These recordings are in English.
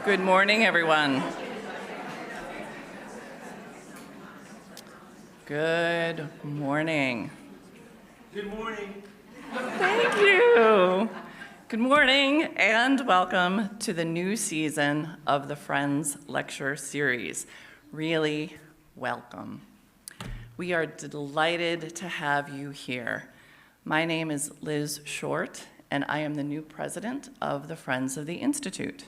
Good morning, everyone. Good morning. Good morning. Thank you. Good morning and welcome to the new season of the Friends Lecture Series. Really welcome. We are delighted to have you here. My name is Liz Short, and I am the new president of the Friends of the Institute.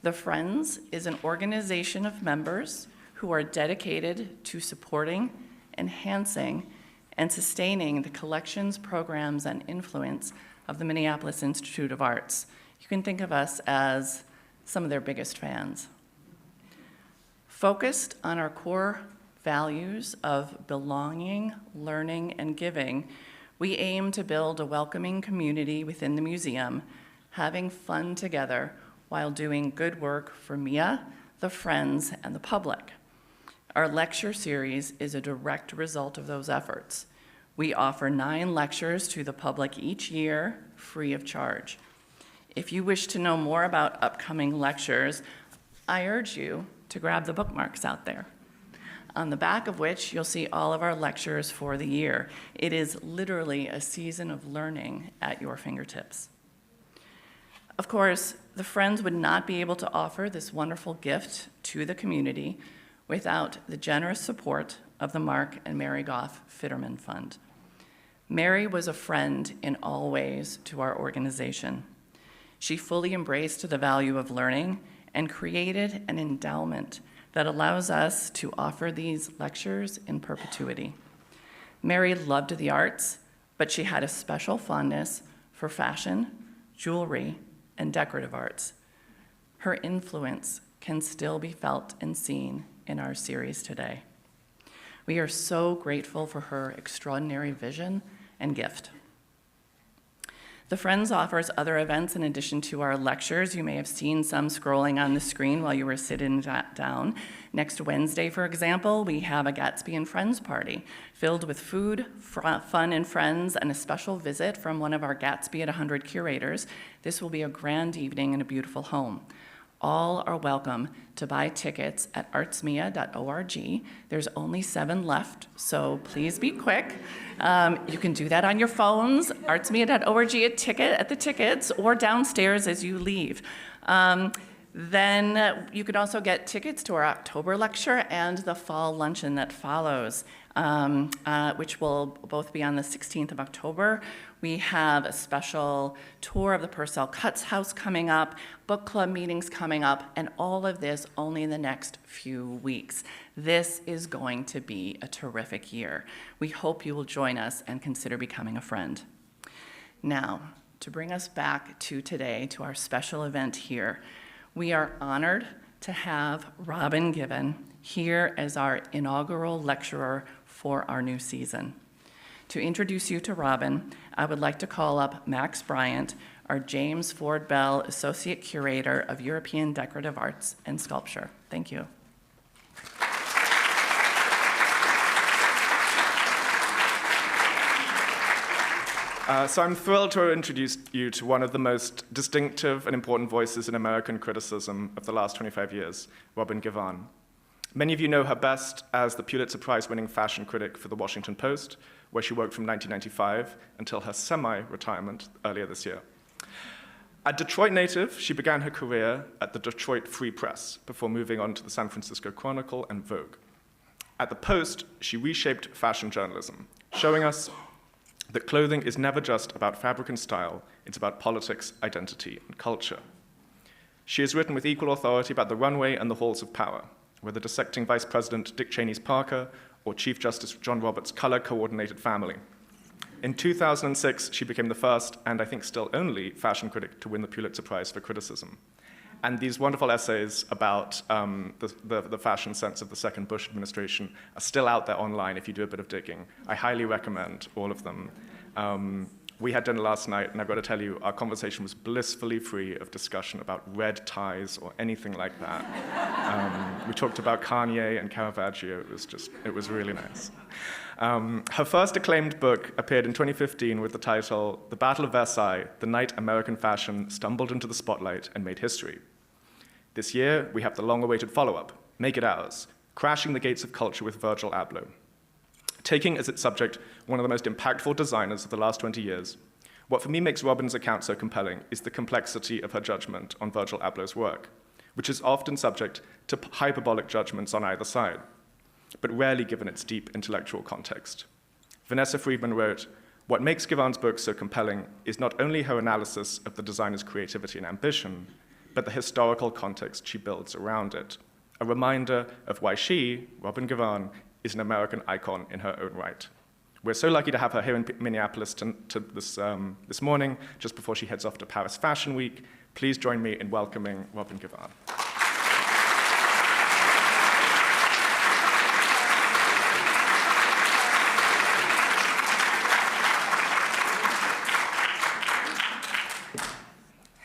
The Friends is an organization of members who are dedicated to supporting, enhancing, and sustaining the collections, programs, and influence of the Minneapolis Institute of Arts. You can think of us as some of their biggest fans. Focused on our core values of belonging, learning, and giving, we aim to build a welcoming community within the museum, having fun together while doing good work for Mia, the Friends, and the public. Our lecture series is a direct result of those efforts. We offer 9 lectures to the public each year, free of charge. If you wish to know more about upcoming lectures, I urge you to grab the bookmarks out there, on the back of which you'll see all of our lectures for the year. It is literally a season of learning at your fingertips. Of course, the Friends would not be able to offer this wonderful gift to the community without the generous support of the Mark and Mary Goff Fitterman Fund. Mary was a friend in all ways to our organization. She fully embraced the value of learning and created an endowment that allows us to offer these lectures in perpetuity. Mary loved the arts, but she had a special fondness for fashion, jewelry, and decorative arts. Her influence can still be felt and seen in our series today. We are so grateful for her extraordinary vision and gift. The Friends offers other events in addition to our lectures. You may have seen some scrolling on the screen while you were sitting down. Next Wednesday, for example, we have a Gatsby and Friends party filled with food, fun, and friends, and a special visit from one of our Gatsby at 100 curators. This will be a grand evening in a beautiful home. All are welcome to buy tickets at artsmia.org. There's only 7 left, so please be quick. You can do that on your phones, artsmia.org at the tickets, or downstairs as you leave. Then you can also get tickets to our October lecture and the fall luncheon that follows, which will both be on the 16th of October. We have a special tour of the Purcell Cuts House coming up, book club meetings coming up, and all of this only in the next few weeks. This is going to be a terrific year. We hope you will join us and consider becoming a friend. Now, to bring us back to today, to our special event here, we are honored to have Robin Givhan here as our inaugural lecturer for our new season. To introduce you to Robin, I would like to call up Max Bryant, our James Ford Bell Associate Curator of European Decorative Arts and Sculpture. Thank you. So I'm thrilled to introduce you to one of the most distinctive and important voices in American criticism of the last 25 years, Robin Givhan. Many of you know her best as the Pulitzer Prize-winning fashion critic for the Washington Post, where she worked from 1995 until her semi-retirement earlier this year. A Detroit native, she began her career at the Detroit Free Press before moving on to the San Francisco Chronicle and Vogue. At the Post, she reshaped fashion journalism, showing us that clothing is never just about fabric and style, it's about politics, identity, and culture. She has written with equal authority about the runway and the halls of power, whether dissecting Vice President Dick Cheney's Parker or Chief Justice John Roberts' color-coordinated family. In 2006, she became the first, and I think still only, fashion critic to win the Pulitzer Prize for criticism. And these wonderful essays about the fashion sense of the second Bush administration are still out there online if you do a bit of digging. I highly recommend all of them. We had dinner last night, and I've got to tell you, our conversation was blissfully free of discussion about red ties or anything like that. We talked about Kanye and Caravaggio. It was really nice. Her first acclaimed book appeared in 2015 with the title The Battle of Versailles, The Night American Fashion Stumbled into the Spotlight and Made History. This year, we have the long-awaited follow-up, Make It Ours, Crashing the Gates of Culture with Virgil Abloh. Taking as its subject one of the most impactful designers of the last 20 years, what for me makes Robin's account so compelling is the complexity of her judgment on Virgil Abloh's work, which is often subject to hyperbolic judgments on either side, but rarely given its deep intellectual context. Vanessa Friedman wrote, "What makes Givhan's book so compelling is not only her analysis of the designer's creativity and ambition, but the historical context she builds around it, a reminder of why she, Robin Givhan, is an American icon in her own right." We're so lucky to have her here in Minneapolis this morning, just before she heads off to Paris Fashion Week. Please join me in welcoming Robin Givhan.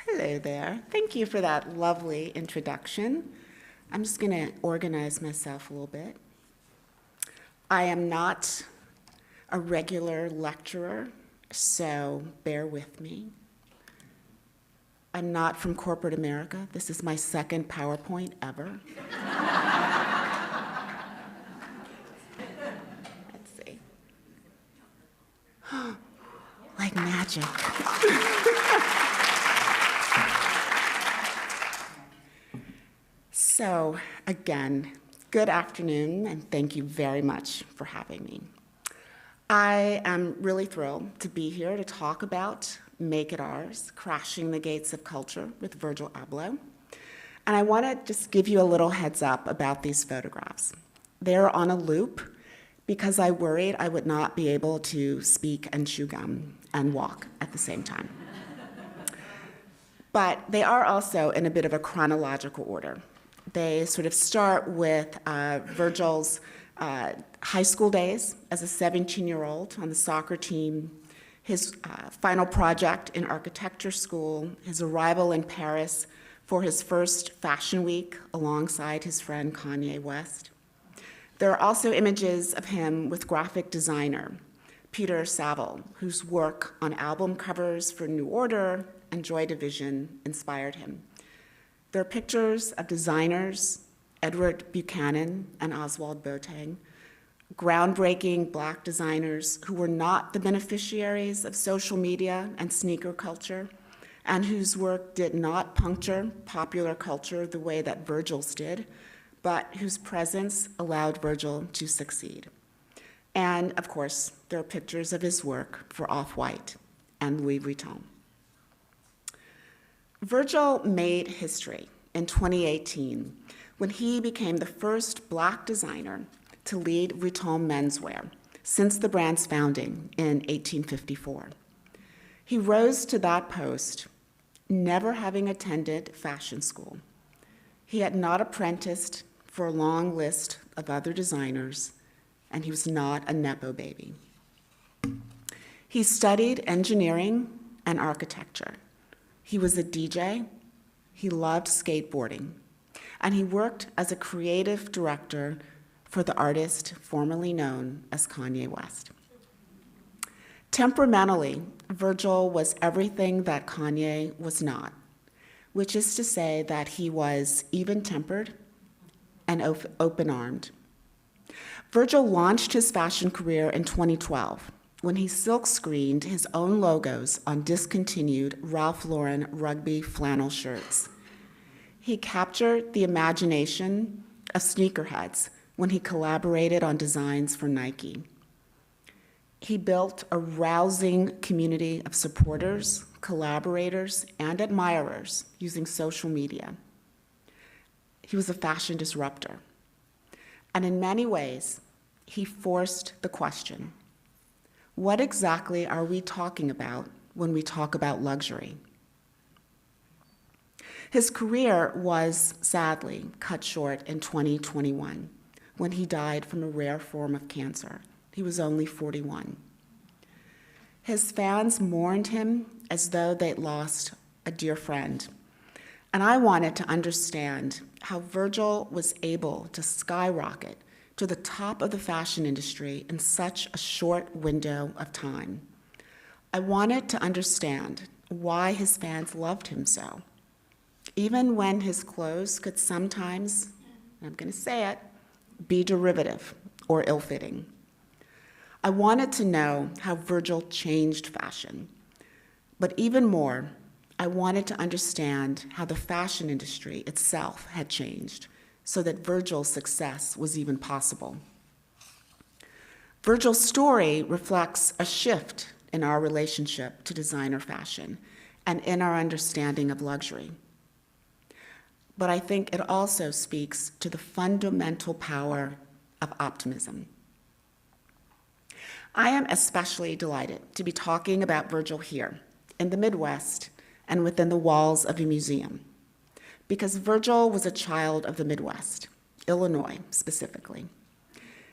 Hello there. Thank you for that lovely introduction. I'm just going to organize myself a little bit. I am not a regular lecturer, so bear with me. I'm not from corporate America. This is my second PowerPoint ever. Let's see. Like magic. So, again, good afternoon, and thank you very much for having me. I am really thrilled to be here to talk about Make It Ours, Crashing the Gates of Culture with Virgil Abloh. And I want to just give you a little heads up about these photographs. They're on a loop because I worried I would not be able to speak and chew gum and walk at the same time. But they are also in a bit of a chronological order. They sort of start with Virgil's high school days as a 17-year-old on the soccer team, his final project in architecture school, his arrival in Paris for his first fashion week alongside his friend Kanye West. There are also images of him with graphic designer Peter Saville, whose work on album covers for New Order and Joy Division inspired him. There are pictures of designers, Edward Buchanan and Oswald Boateng, groundbreaking Black designers who were not the beneficiaries of social media and sneaker culture, and whose work did not puncture popular culture the way that Virgil's did, but whose presence allowed Virgil to succeed. And, of course, there are pictures of his work for Off-White and Louis Vuitton. Virgil made history in 2018 when he became the first Black designer to lead Vuitton menswear since the brand's founding in 1854. He rose to that post never having attended fashion school. He had not apprenticed for a long list of other designers, and he was not a Nepo baby. He studied engineering and architecture. He was a DJ, he loved skateboarding, and he worked as a creative director for the artist formerly known as Kanye West. Temperamentally, Virgil was everything that Kanye was not, which is to say that he was even-tempered and open-armed. Virgil launched his fashion career in 2012 when he silk-screened his own logos on discontinued Ralph Lauren rugby flannel shirts. He captured the imagination of sneakerheads when he collaborated on designs for Nike. He built a rousing community of supporters, collaborators, and admirers using social media. He was a fashion disruptor. And in many ways, he forced the question, what exactly are we talking about when we talk about luxury? His career was sadly cut short in 2021 when he died from a rare form of cancer. He was only 41. His fans mourned him as though they'd lost a dear friend. And I wanted to understand how Virgil was able to skyrocket to the top of the fashion industry in such a short window of time. I wanted to understand why his fans loved him so. even when his clothes could sometimes, and I'm going to say it, be derivative or ill-fitting. I wanted to know how Virgil changed fashion, but even more, I wanted to understand how the fashion industry itself had changed so that Virgil's success was even possible. Virgil's story reflects a shift in our relationship to designer fashion and in our understanding of luxury. But I think it also speaks to the fundamental power of optimism. I am especially delighted to be talking about Virgil here in the Midwest and within the walls of a museum, because Virgil was a child of the Midwest, Illinois specifically.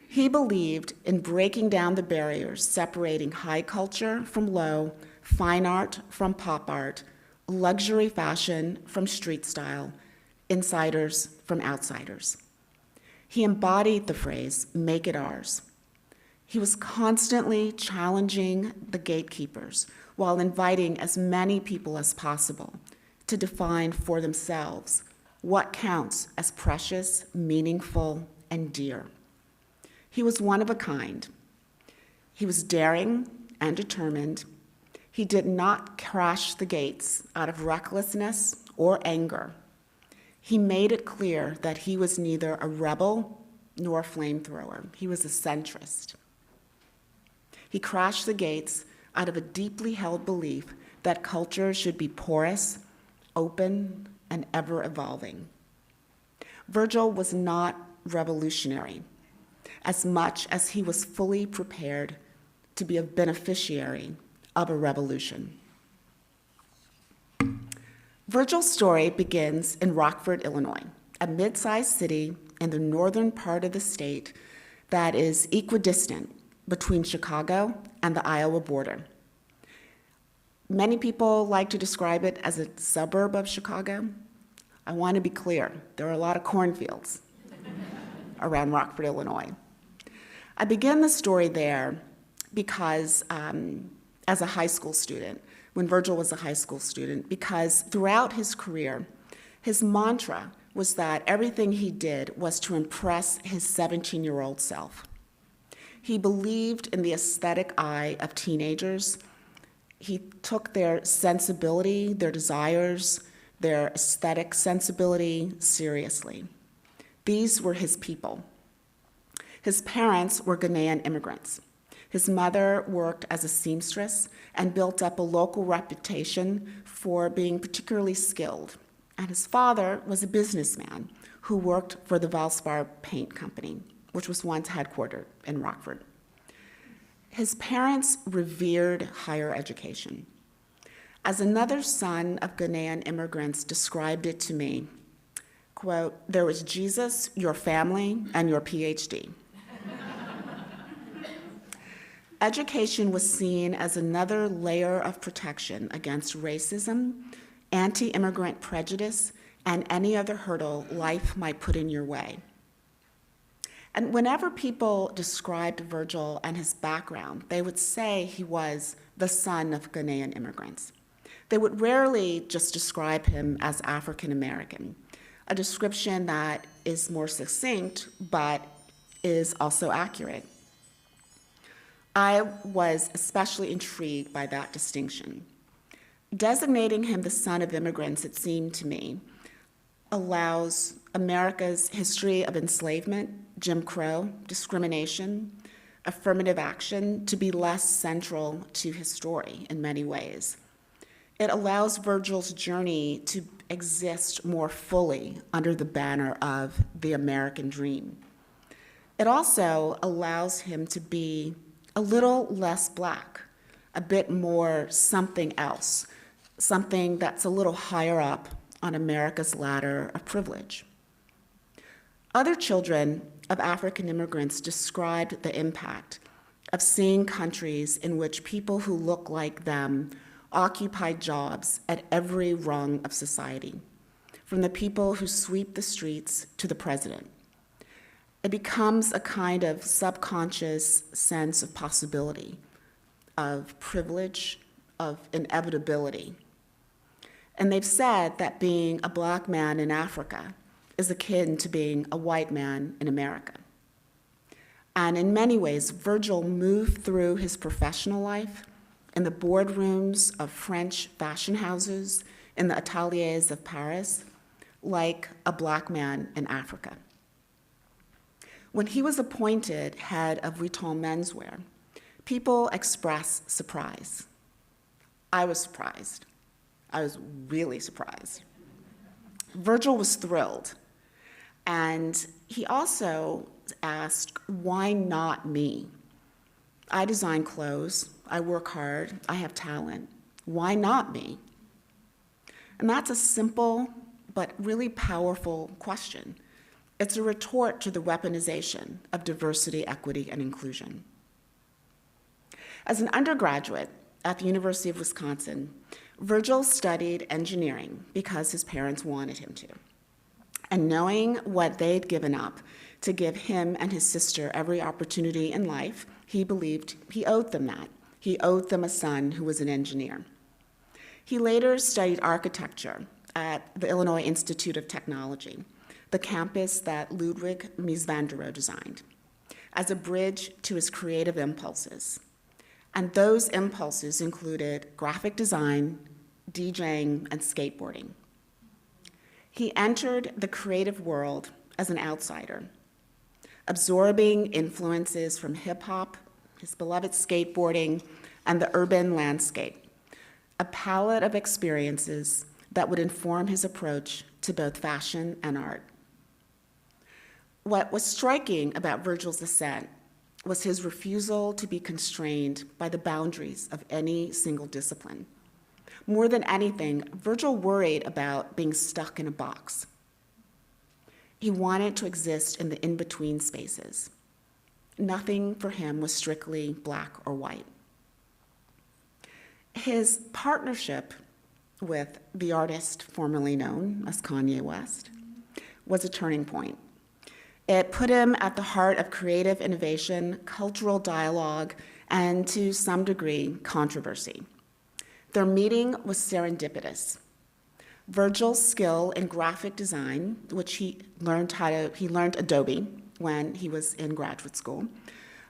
He believed in breaking down the barriers separating high culture from low, fine art from pop art, luxury fashion from street style, insiders from outsiders. He embodied the phrase, "make it ours." He was constantly challenging the gatekeepers while inviting as many people as possible to define for themselves what counts as precious, meaningful, and dear. He was one of a kind. He was daring and determined. He did not crash the gates out of recklessness or anger. He made it clear that he was neither a rebel nor a flamethrower. He was a centrist. He crashed the gates out of a deeply held belief that culture should be porous, open, and ever-evolving. Virgil was not revolutionary, as much as he was fully prepared to be a beneficiary of a revolution. Virgil's story begins in Rockford, Illinois, a mid-sized city in the northern part of the state that is equidistant between Chicago and the Iowa border. Many people like to describe it as a suburb of Chicago. I want to be clear, there are a lot of cornfields around Rockford, Illinois. I begin the story there because, as a high school student, when Virgil was a high school student, because throughout his career, his mantra was that everything he did was to impress his 17-year-old self. He believed in the aesthetic eye of teenagers. He took their sensibility, their desires, their aesthetic sensibility seriously. These were his people. His parents were Ghanaian immigrants. His mother worked as a seamstress and built up a local reputation for being particularly skilled. And his father was a businessman who worked for the Valspar Paint Company, which was once headquartered in Rockford. His parents revered higher education. As another son of Ghanaian immigrants described it to me, quote, "There was Jesus, your family, and your PhD." Education was seen as another layer of protection against racism, anti-immigrant prejudice, and any other hurdle life might put in your way. And whenever people described Virgil and his background, they would say he was the son of Ghanaian immigrants. They would rarely just describe him as African American, a description that is more succinct but is also accurate. I was especially intrigued by that distinction. Designating him the son of immigrants, it seemed to me, allows America's history of enslavement, Jim Crow, discrimination, affirmative action to be less central to his story in many ways. It allows Virgil's journey to exist more fully under the banner of the American dream. It also allows him to be a little less Black, a bit more something else, something that's a little higher up on America's ladder of privilege. Other children of African immigrants described the impact of seeing countries in which people who look like them occupy jobs at every rung of society, from the people who sweep the streets to the president. It becomes a kind of subconscious sense of possibility, of privilege, of inevitability. And they've said that being a black man in Africa is akin to being a white man in America. And in many ways, Virgil moved through his professional life in the boardrooms of French fashion houses, in the ateliers of Paris, like a black man in Africa. When he was appointed head of Vuitton menswear, people expressed surprise. I was surprised. I was really surprised. Virgil was thrilled. And he also asked, why not me? I design clothes, I work hard, I have talent. Why not me? And that's a simple but really powerful question. It's a retort to the weaponization of diversity, equity, and inclusion. As an undergraduate at the University of Wisconsin, Virgil studied engineering because his parents wanted him to. And knowing what they'd given up to give him and his sister every opportunity in life, he believed he owed them that. He owed them a son who was an engineer. He later studied architecture at the Illinois Institute of Technology, the campus that Ludwig Mies van der Rohe designed, as a bridge to his creative impulses. And those impulses included graphic design, DJing, and skateboarding. He entered the creative world as an outsider, absorbing influences from hip-hop, his beloved skateboarding, and the urban landscape, a palette of experiences that would inform his approach to both fashion and art. What was striking about Virgil's ascent was his refusal to be constrained by the boundaries of any single discipline. More than anything, Virgil worried about being stuck in a box. He wanted to exist in the in-between spaces. Nothing for him was strictly black or white. His partnership with the artist formerly known as Kanye West was a turning point. It put him at the heart of creative innovation, cultural dialogue, and to some degree, controversy. Their meeting was serendipitous. Virgil's skill in graphic design, which he learned Adobe when he was in graduate school,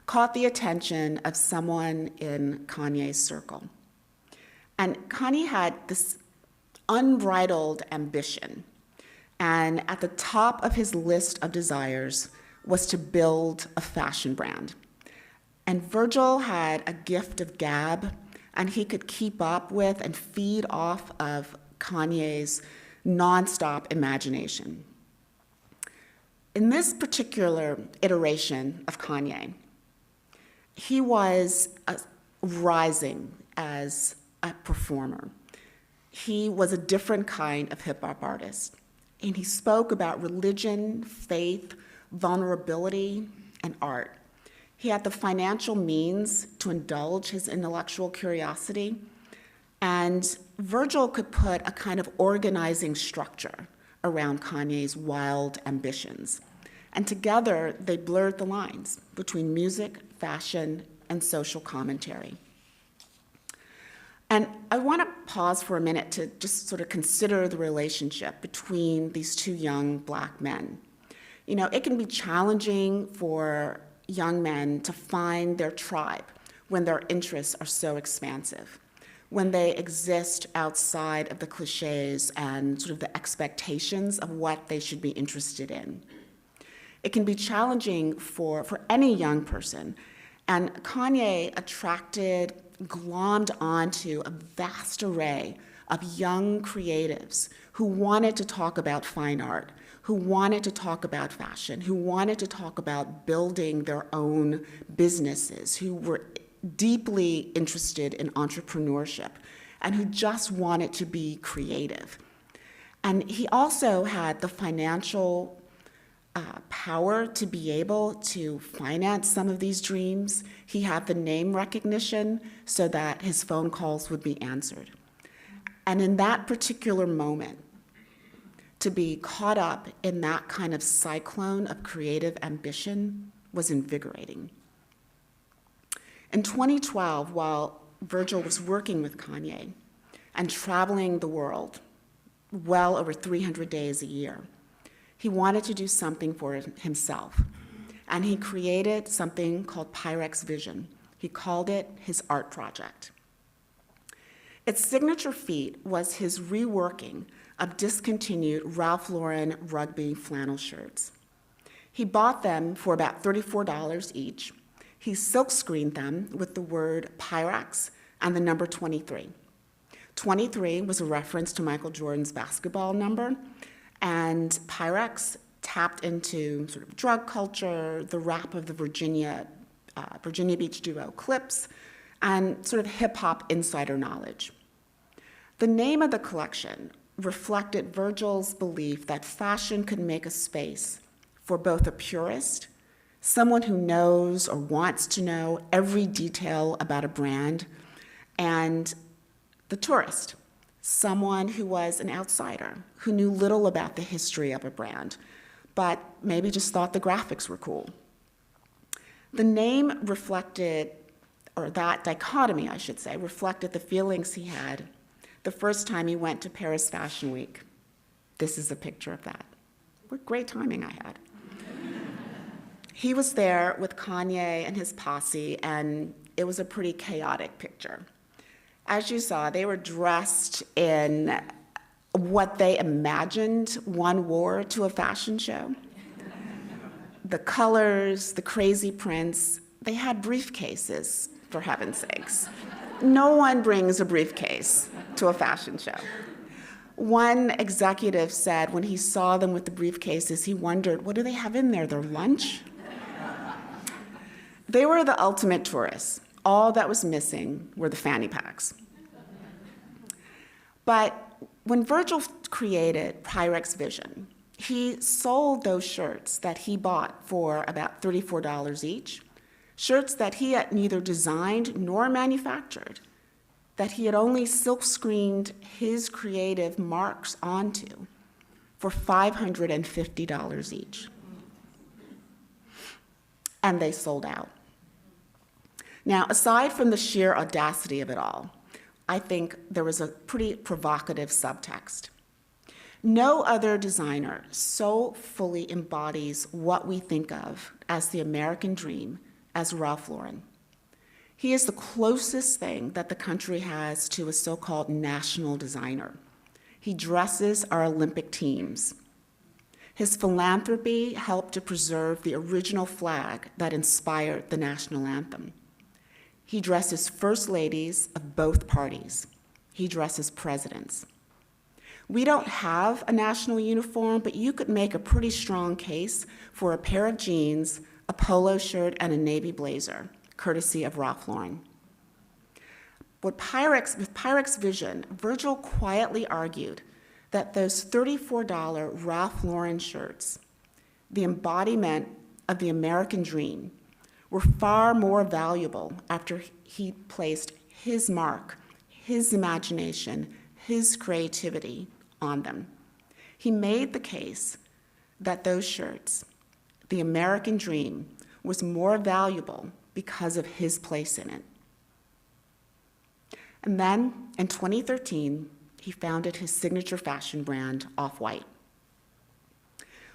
caught the attention of someone in Kanye's circle. And Kanye had this unbridled ambition. And at the top of his list of desires was to build a fashion brand. And Virgil had a gift of gab, and he could keep up with and feed off of Kanye's nonstop imagination. In this particular iteration of Kanye, he was rising as a performer. He was a different kind of hip-hop artist. And he spoke about religion, faith, vulnerability, and art. He had the financial means to indulge his intellectual curiosity, and Virgil could put a kind of organizing structure around Kanye's wild ambitions. And together, they blurred the lines between music, fashion, and social commentary. And I want to pause for a minute to just sort of consider the relationship between these two young black men. You know, it can be challenging for young men to find their tribe when their interests are so expansive, when they exist outside of the cliches and sort of the expectations of what they should be interested in. It can be challenging for any young person, and Kanye glommed onto a vast array of young creatives who wanted to talk about fine art, who wanted to talk about fashion, who wanted to talk about building their own businesses, who were deeply interested in entrepreneurship, and who just wanted to be creative. And he also had the financial power to be able to finance some of these dreams. He had the name recognition so that his phone calls would be answered. And in that particular moment, to be caught up in that kind of cyclone of creative ambition was invigorating. In 2012, while Virgil was working with Kanye and traveling the world well over 300 days a year. He wanted to do something for himself, and he created something called Pyrex Vision. He called it his art project. Its signature feat was his reworking of discontinued Ralph Lauren rugby flannel shirts. He bought them for about $34 each. He silkscreened them with the word Pyrex and the number 23. 23 was a reference to Michael Jordan's basketball number, and Pyrex tapped into sort of drug culture, the rap of the Virginia Beach duo Clips, and sort of hip-hop insider knowledge. The name of the collection reflected Virgil's belief that fashion could make a space for both a purist, someone who knows or wants to know every detail about a brand, and the tourist, someone who was an outsider, who knew little about the history of a brand, but maybe just thought the graphics were cool. The name reflected, or that dichotomy, I should say, reflected the feelings he had the first time he went to Paris Fashion Week. This is a picture of that. What great timing I had. He was there with Kanye and his posse, and it was a pretty chaotic picture. As you saw, they were dressed in what they imagined one wore to a fashion show. The colors, the crazy prints, they had briefcases, for heaven's sakes. No one brings a briefcase to a fashion show. One executive said when he saw them with the briefcases, he wondered, what do they have in there, their lunch? They were the ultimate tourists. All that was missing were the fanny packs. But when Virgil created Pyrex Vision, he sold those shirts that he bought for about $34 each, shirts that he had neither designed nor manufactured, that he had only silk-screened his creative marks onto, for $550 each. And they sold out. Now, aside from the sheer audacity of it all, I think there was a pretty provocative subtext. No other designer so fully embodies what we think of as the American dream as Ralph Lauren. He is the closest thing that the country has to a so-called national designer. He dresses our Olympic teams. His philanthropy helped to preserve the original flag that inspired the national anthem. He dresses first ladies of both parties. He dresses presidents. We don't have a national uniform, but you could make a pretty strong case for a pair of jeans, a polo shirt, and a navy blazer, courtesy of Ralph Lauren. With Pyrex Vision, Virgil quietly argued that those $34 Ralph Lauren shirts, the embodiment of the American dream, were far more valuable after he placed his mark, his imagination, his creativity on them. He made the case that those shirts, the American dream, was more valuable because of his place in it. And then, in 2013, he founded his signature fashion brand, Off-White.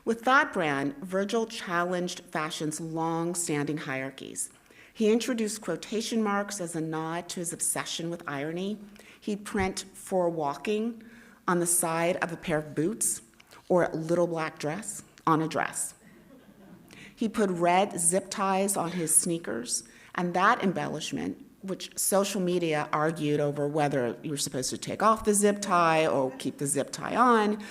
With that brand, Virgil challenged fashion's long-standing hierarchies. He introduced quotation marks as a nod to his obsession with irony. He'd print "for walking" on the side of a pair of boots or a little black dress on a dress. He put red zip ties on his sneakers, and that embellishment, which social media argued over whether you were supposed to take off the zip tie or keep the zip tie on,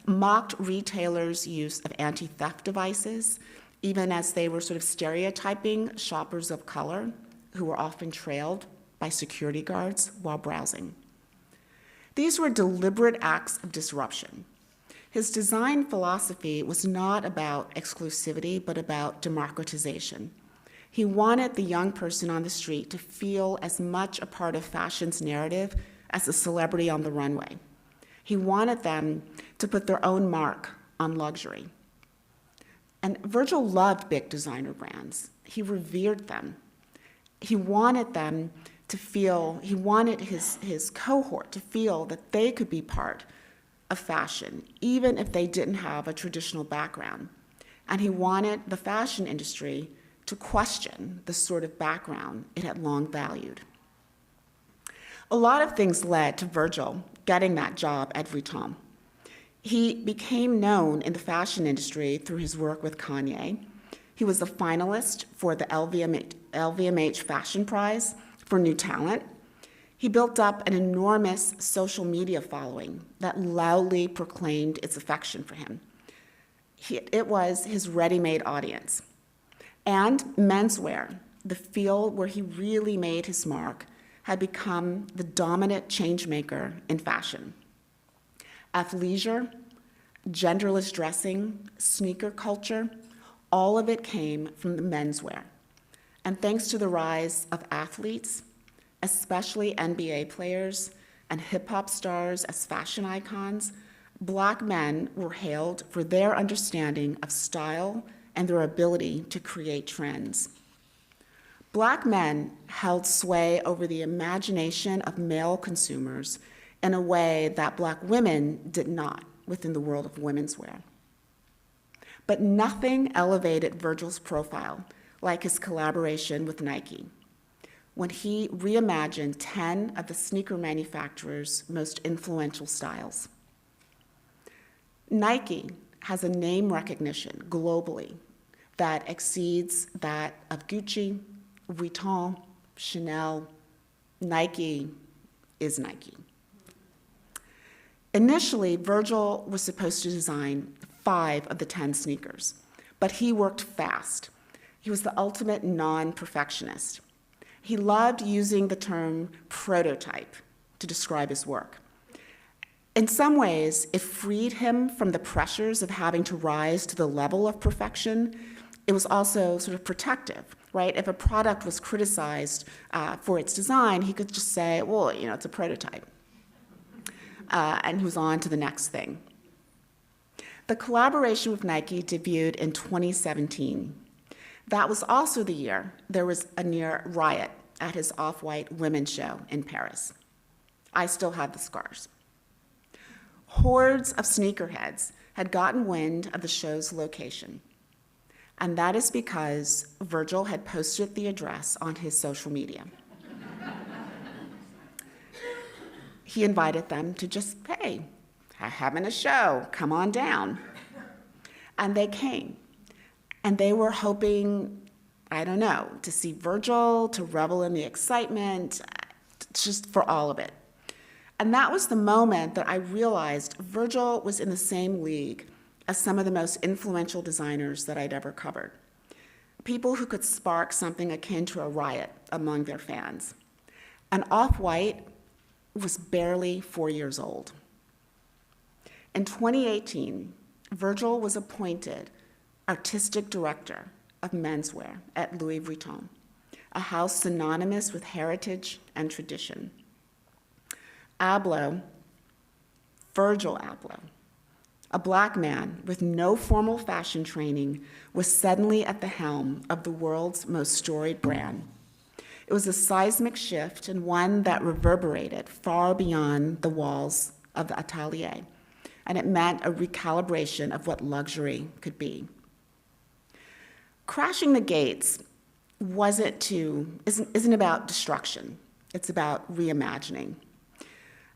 mocked retailers' use of anti-theft devices, even as they were sort of stereotyping shoppers of color who were often trailed by security guards while browsing. These were deliberate acts of disruption. His design philosophy was not about exclusivity, but about democratization. He wanted the young person on the street to feel as much a part of fashion's narrative as a celebrity on the runway. He wanted them to put their own mark on luxury. And Virgil loved big designer brands. He revered them. He wanted them to feel, he wanted his cohort to feel that they could be part of fashion, even if they didn't have a traditional background. And he wanted the fashion industry to question the sort of background it had long valued. A lot of things led to Virgil getting that job at Vuitton. He became known in the fashion industry through his work with Kanye. He was a finalist for the LVMH Fashion Prize for New Talent. He built up an enormous social media following that loudly proclaimed its affection for him. It was his ready-made audience. And menswear, the field where he really made his mark, had become the dominant changemaker in fashion. Athleisure, genderless dressing, sneaker culture, all of it came from the menswear. And thanks to the rise of athletes, especially NBA players and hip-hop stars as fashion icons, Black men were hailed for their understanding of style and their ability to create trends. Black men held sway over the imagination of male consumers in a way that Black women did not within the world of women's wear. But nothing elevated Virgil's profile like his collaboration with Nike, when he reimagined 10 of the sneaker manufacturer's most influential styles. Nike has a name recognition globally that exceeds that of Gucci, Vuitton, Chanel. Nike is Nike. Initially, Virgil was supposed to design 5 of the 10 sneakers, but he worked fast. He was the ultimate non-perfectionist. He loved using the term prototype to describe his work. In some ways, it freed him from the pressures of having to rise to the level of perfection. It was also sort of protective, right? If a product was criticized for its design, he could just say, well, it's a prototype. And he was on to the next thing. The collaboration with Nike debuted in 2017. That was also the year there was a near riot at his Off-White women's show in Paris. I still have the scars. Hordes of sneakerheads had gotten wind of the show's location, and that is because Virgil had posted the address on his social media. He invited them to just, hey, having a show, come on down. And they came. And they were hoping, to see Virgil, to revel in the excitement, just for all of it. And that was the moment that I realized Virgil was in the same league as some of the most influential designers that I'd ever covered. People who could spark something akin to a riot among their fans. And Off-White was barely 4 years old. In 2018, Virgil was appointed artistic director of menswear at Louis Vuitton, a house synonymous with heritage and tradition. Abloh, Virgil Abloh, a Black man with no formal fashion training, was suddenly at the helm of the world's most storied brand. It was a seismic shift and one that reverberated far beyond the walls of the atelier, and it meant a recalibration of what luxury could be. Crashing the gates isn't about destruction, it's about reimagining.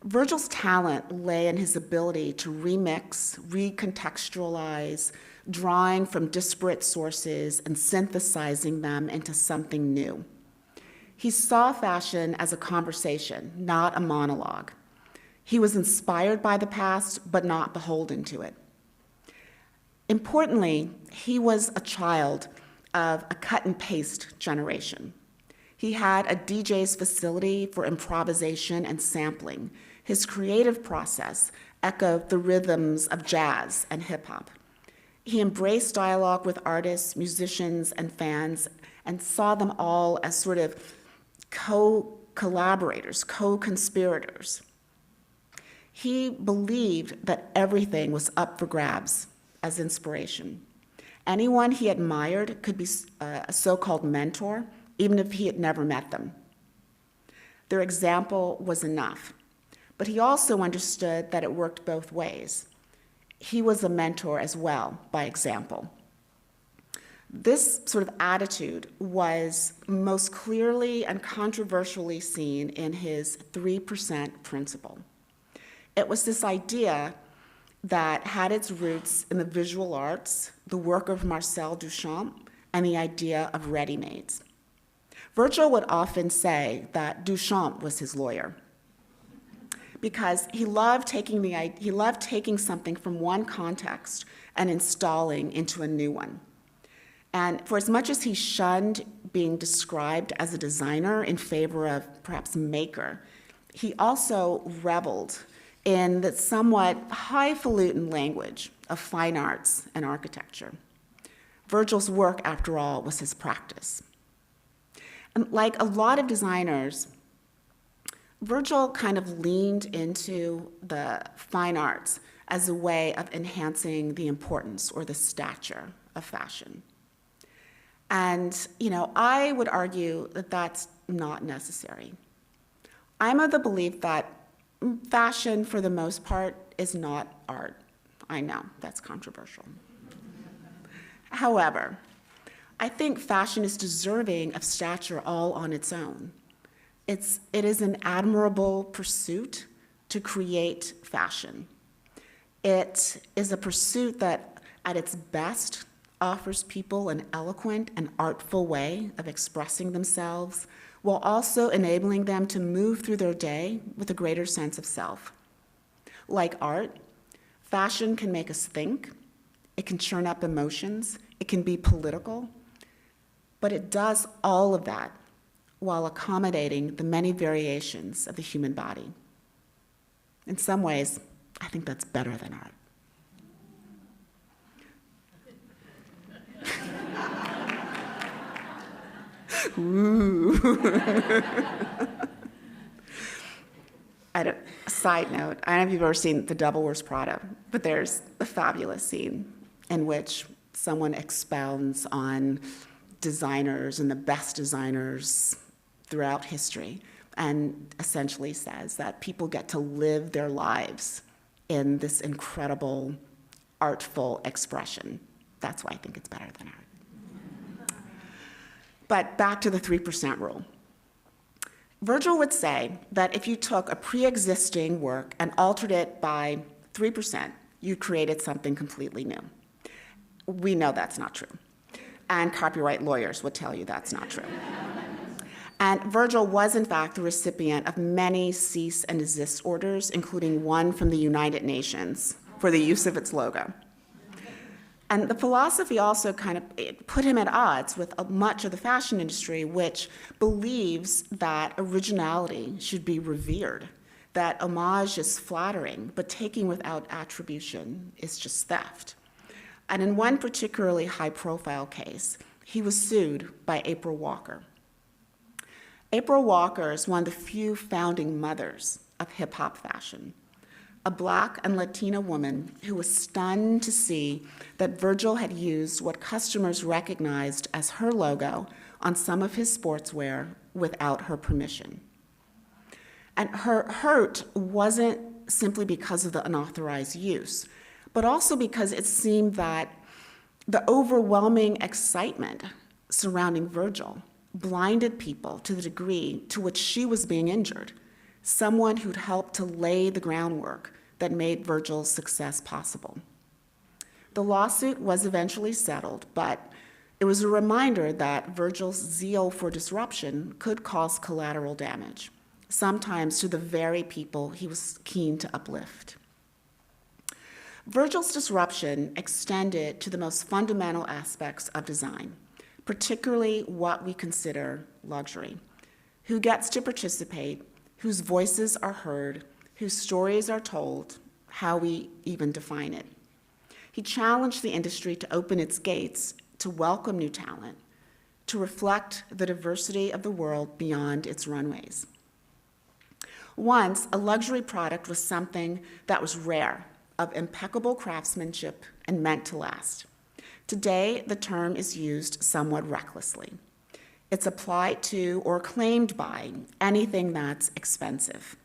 Virgil's talent lay in his ability to remix, recontextualize, drawing from disparate sources and synthesizing them into something new. He saw fashion as a conversation, not a monologue. He was inspired by the past, but not beholden to it. Importantly, he was a child of a cut and paste generation. He had a DJ's facility for improvisation and sampling. His creative process echoed the rhythms of jazz and hip hop. He embraced dialogue with artists, musicians, and fans, and saw them all as sort of co-collaborators, co-conspirators. He believed that everything was up for grabs as inspiration. Anyone he admired could be a so-called mentor, even if he had never met them. Their example was enough. but he also understood that it worked both ways. He was a mentor as well, by example. This sort of attitude was most clearly and controversially seen in his 3% principle. It was this idea that had its roots in the visual arts, the work of Marcel Duchamp, and the idea of ready-mades. Virgil would often say that Duchamp was his lawyer because he loved taking something from one context and installing into a new one. And for as much as he shunned being described as a designer in favor of perhaps maker, he also reveled in the somewhat highfalutin language of fine arts and architecture. Virgil's work, after all, was his practice. And like a lot of designers, Virgil kind of leaned into the fine arts as a way of enhancing the importance or the stature of fashion. And, I would argue that that's not necessary. I'm of the belief that fashion, for the most part, is not art. I know, that's controversial. However, I think fashion is deserving of stature all on its own. It is an admirable pursuit to create fashion. It is a pursuit that, at its best, offers people an eloquent and artful way of expressing themselves, while also enabling them to move through their day with a greater sense of self. Like art, fashion can make us think, it can churn up emotions, it can be political, but it does all of that while accommodating the many variations of the human body. In some ways, I think that's better than art. Ooh. Side note, I don't know if you've ever seen The Devil Wears Prada, but there's a fabulous scene in which someone expounds on designers and the best designers throughout history, and essentially says that people get to live their lives in this incredible, artful expression. That's why I think it's better than art. But back to the 3% rule. Virgil would say that if you took a pre-existing work and altered it by 3%, you created something completely new. We know that's not true. And copyright lawyers would tell you that's not true. And Virgil was, in fact, the recipient of many cease and desist orders, including one from the United Nations for the use of its logo. And the philosophy also kind of put him at odds with much of the fashion industry, which believes that originality should be revered, that homage is flattering, but taking without attribution is just theft. And in one particularly high-profile case, he was sued by April Walker. April Walker is one of the few founding mothers of hip-hop fashion, a Black and Latina woman who was stunned to see that Virgil had used what customers recognized as her logo on some of his sportswear without her permission. And her hurt wasn't simply because of the unauthorized use, but also because it seemed that the overwhelming excitement surrounding Virgil blinded people to the degree to which she was being injured, someone who'd helped to lay the groundwork that made Virgil's success possible. The lawsuit was eventually settled, but it was a reminder that Virgil's zeal for disruption could cause collateral damage, sometimes to the very people he was keen to uplift. Virgil's disruption extended to the most fundamental aspects of design, particularly what we consider luxury. Who gets to participate, whose voices are heard, whose stories are told, how we even define it. He challenged the industry to open its gates, to welcome new talent, to reflect the diversity of the world beyond its runways. Once, a luxury product was something that was rare, of impeccable craftsmanship, and meant to last. Today, the term is used somewhat recklessly. It's applied to or claimed by anything that's expensive.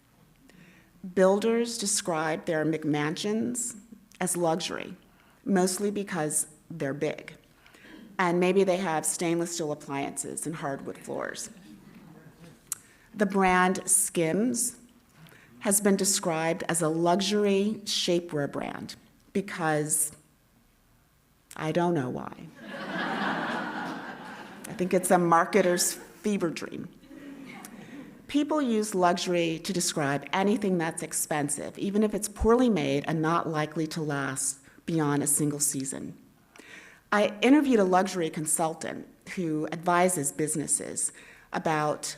Builders describe their McMansions as luxury, mostly because they're big. And maybe they have stainless steel appliances and hardwood floors. The brand Skims has been described as a luxury shapewear brand because I don't know why. I think it's a marketer's fever dream. People use luxury to describe anything that's expensive, even if it's poorly made and not likely to last beyond a single season. I interviewed a luxury consultant who advises businesses about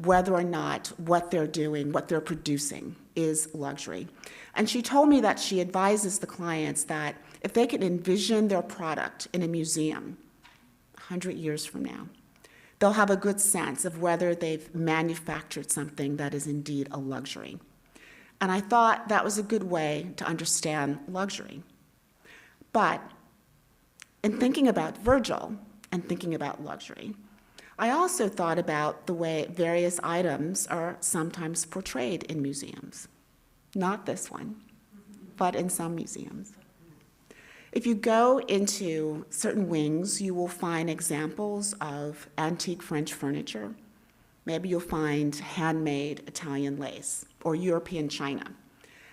whether or not what they're doing, what they're producing is luxury. And she told me that she advises the clients that if they can envision their product in a museum 100 years from now, they'll have a good sense of whether they've manufactured something that is indeed a luxury. And I thought that was a good way to understand luxury. But in thinking about Virgil and thinking about luxury, I also thought about the way various items are sometimes portrayed in museums. Not this one, but in some museums. If you go into certain wings, you will find examples of antique French furniture. Maybe you'll find handmade Italian lace or European china,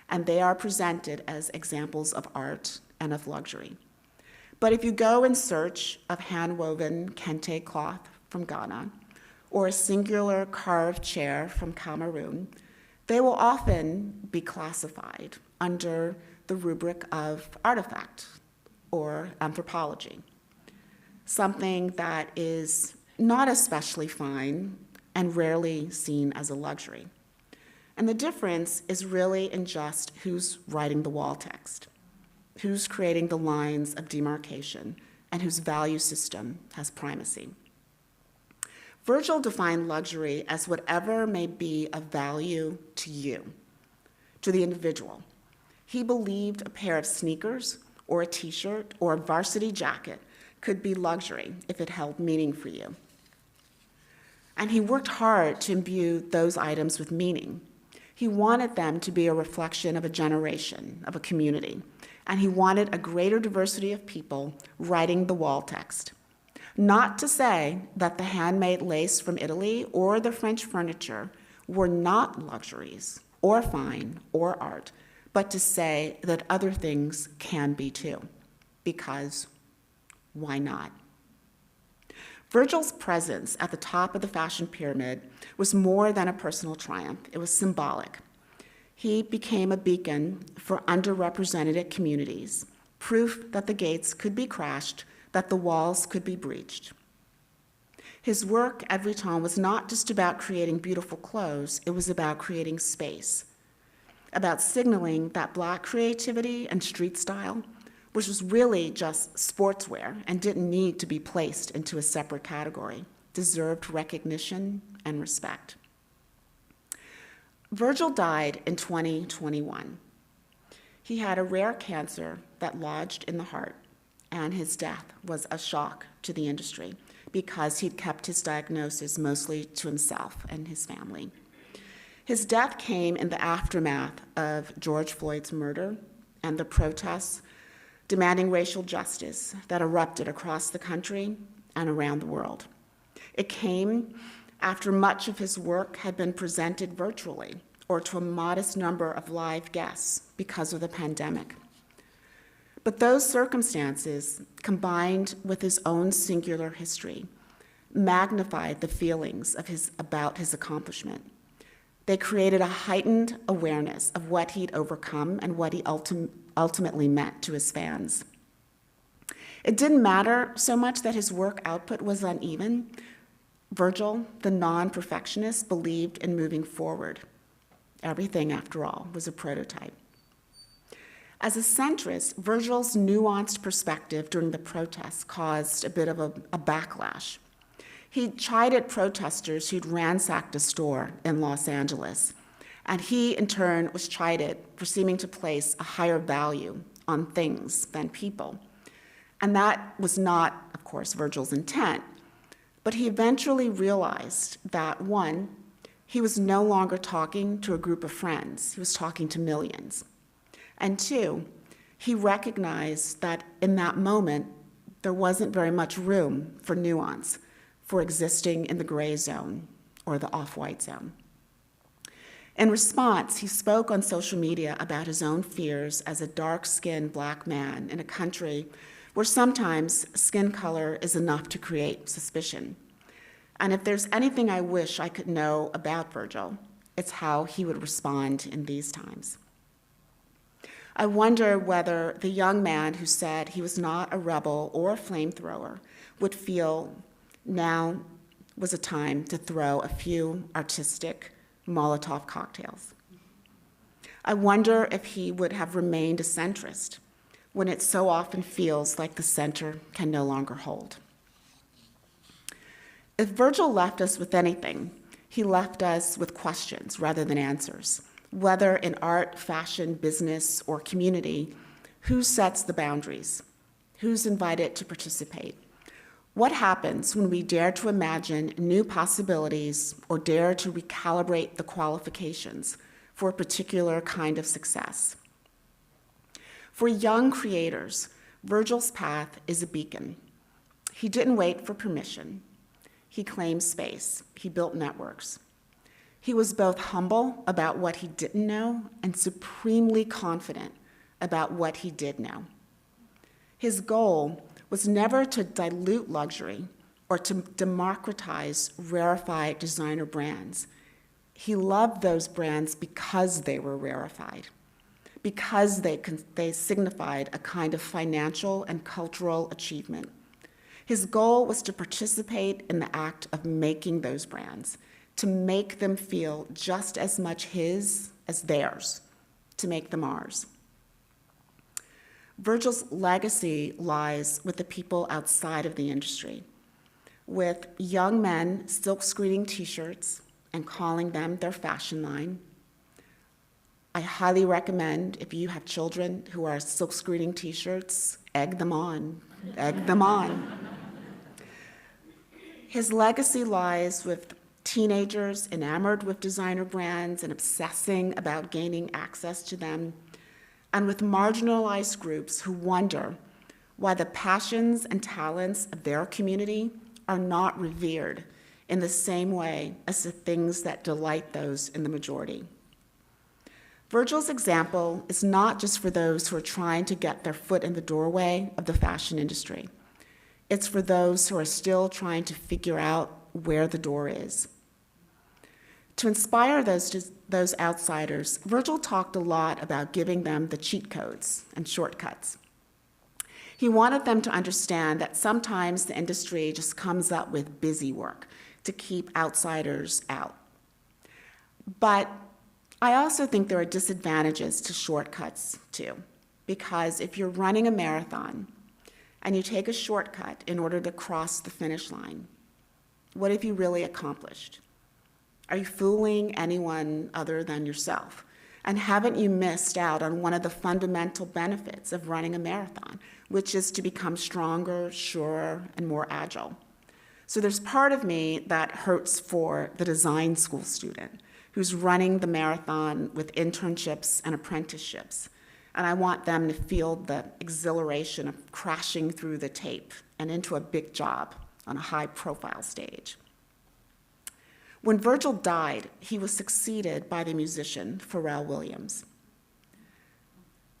and they are presented as examples of art and of luxury. But if you go in search of hand-woven kente cloth from Ghana or a singular carved chair from Cameroon, they will often be classified under the rubric of artifact or anthropology, something that is not especially fine and rarely seen as a luxury. And the difference is really in just who's writing the wall text, who's creating the lines of demarcation, and whose value system has primacy. Virgil defined luxury as whatever may be of value to you, to the individual. He believed a pair of sneakers or a t-shirt or a varsity jacket could be luxury if it held meaning for you. And he worked hard to imbue those items with meaning. He wanted them to be a reflection of a generation, of a community, and he wanted a greater diversity of people writing the wall text. Not to say that the handmade lace from Italy or the French furniture were not luxuries or fine or art, but to say that other things can be too, because why not? Virgil's presence at the top of the fashion pyramid was more than a personal triumph. It was symbolic. He became a beacon for underrepresented communities, proof that the gates could be crashed, that the walls could be breached. His work at Vuitton was not just about creating beautiful clothes, it was about creating space, about signaling that Black creativity and street style, which was really just sportswear and didn't need to be placed into a separate category, deserved recognition and respect. Virgil died in 2021. He had a rare cancer that lodged in the heart, and his death was a shock to the industry because he'd kept his diagnosis mostly to himself and his family. His death came in the aftermath of George Floyd's murder and the protests demanding racial justice that erupted across the country and around the world. It came after much of his work had been presented virtually or to a modest number of live guests because of the pandemic. But those circumstances, combined with his own singular history, magnified the feelings about his accomplishment. They created a heightened awareness of what he'd overcome and what he ultimately meant to his fans. It didn't matter so much that his work output was uneven. Virgil, the non-perfectionist, believed in moving forward. Everything, after all, was a prototype. As a centrist, Virgil's nuanced perspective during the protests caused a bit of a backlash. He chided protesters who'd ransacked a store in Los Angeles, and he, in turn, was chided for seeming to place a higher value on things than people. And that was not, of course, Virgil's intent, but he eventually realized that, one, he was no longer talking to a group of friends, he was talking to millions. And two, he recognized that in that moment, there wasn't very much room for nuance, for existing in the gray zone or the off-white zone. In response, he spoke on social media about his own fears as a dark-skinned Black man in a country where sometimes skin color is enough to create suspicion. And if there's anything I wish I could know about Virgil, it's how he would respond in these times. I wonder whether the young man who said he was not a rebel or a flamethrower would feel now was a time to throw a few artistic Molotov cocktails. I wonder if he would have remained a centrist when it so often feels like the center can no longer hold. If Virgil left us with anything, he left us with questions rather than answers. Whether in art, fashion, business, or community, who sets the boundaries? Who's invited to participate? What happens when we dare to imagine new possibilities or dare to recalibrate the qualifications for a particular kind of success? For young creators, Virgil's path is a beacon. He didn't wait for permission. He claimed space. He built networks. He was both humble about what he didn't know and supremely confident about what he did know. His goal was never to dilute luxury or to democratize rarefied designer brands. He loved those brands because they were rarefied, because they signified a kind of financial and cultural achievement. His goal was to participate in the act of making those brands, to make them feel just as much his as theirs, to make them ours. Virgil's legacy lies with the people outside of the industry, with young men silk-screening t-shirts and calling them their fashion line. I highly recommend, if you have children who are silk-screening t-shirts, egg them on, egg them on. His legacy lies with teenagers enamored with designer brands and obsessing about gaining access to them, and with marginalized groups who wonder why the passions and talents of their community are not revered in the same way as the things that delight those in the majority. Virgil's example is not just for those who are trying to get their foot in the doorway of the fashion industry. It's for those who are still trying to figure out where the door is. To inspire those outsiders, Virgil talked a lot about giving them the cheat codes and shortcuts. He wanted them to understand that sometimes the industry just comes up with busy work to keep outsiders out. But I also think there are disadvantages to shortcuts too, because if you're running a marathon and you take a shortcut in order to cross the finish line, what have you really accomplished? Are you fooling anyone other than yourself? And haven't you missed out on one of the fundamental benefits of running a marathon, which is to become stronger, surer, and more agile? So there's part of me that hurts for the design school student who's running the marathon with internships and apprenticeships. And I want them to feel the exhilaration of crashing through the tape and into a big job on a high-profile stage. When Virgil died, he was succeeded by the musician Pharrell Williams.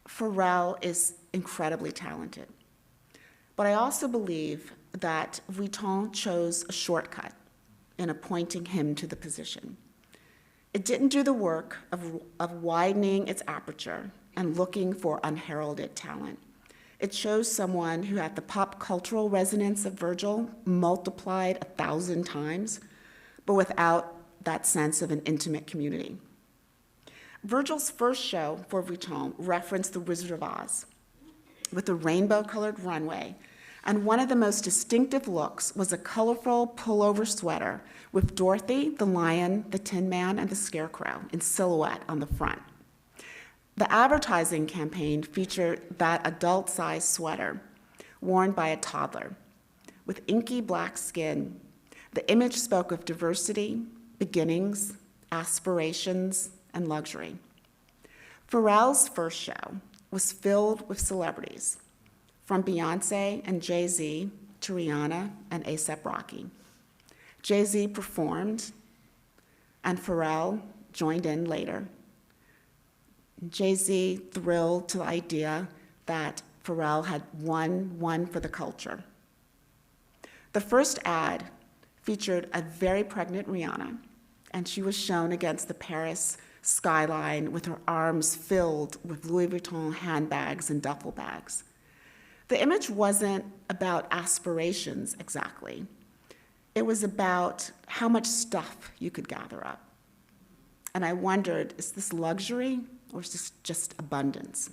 Pharrell is incredibly talented, but I also believe that Vuitton chose a shortcut in appointing him to the position. It didn't do the work of widening its aperture and looking for unheralded talent. It chose someone who had the pop cultural resonance of Virgil multiplied 1,000 times, but without that sense of an intimate community. Virgil's first show for Vuitton referenced the Wizard of Oz with a rainbow-colored runway, and one of the most distinctive looks was a colorful pullover sweater with Dorothy, the lion, the Tin Man, and the Scarecrow in silhouette on the front. The advertising campaign featured that adult-sized sweater worn by a toddler with inky black skin. The image spoke of diversity, beginnings, aspirations, and luxury. Pharrell's first show was filled with celebrities, from Beyonce and Jay-Z to Rihanna and A$AP Rocky. Jay-Z performed, and Pharrell joined in later. Jay-Z thrilled to the idea that Pharrell had won one for the culture. The first ad featured a very pregnant Rihanna, and she was shown against the Paris skyline with her arms filled with Louis Vuitton handbags and duffel bags. The image wasn't about aspirations exactly. It was about how much stuff you could gather up. And I wondered, is this luxury or is this just abundance?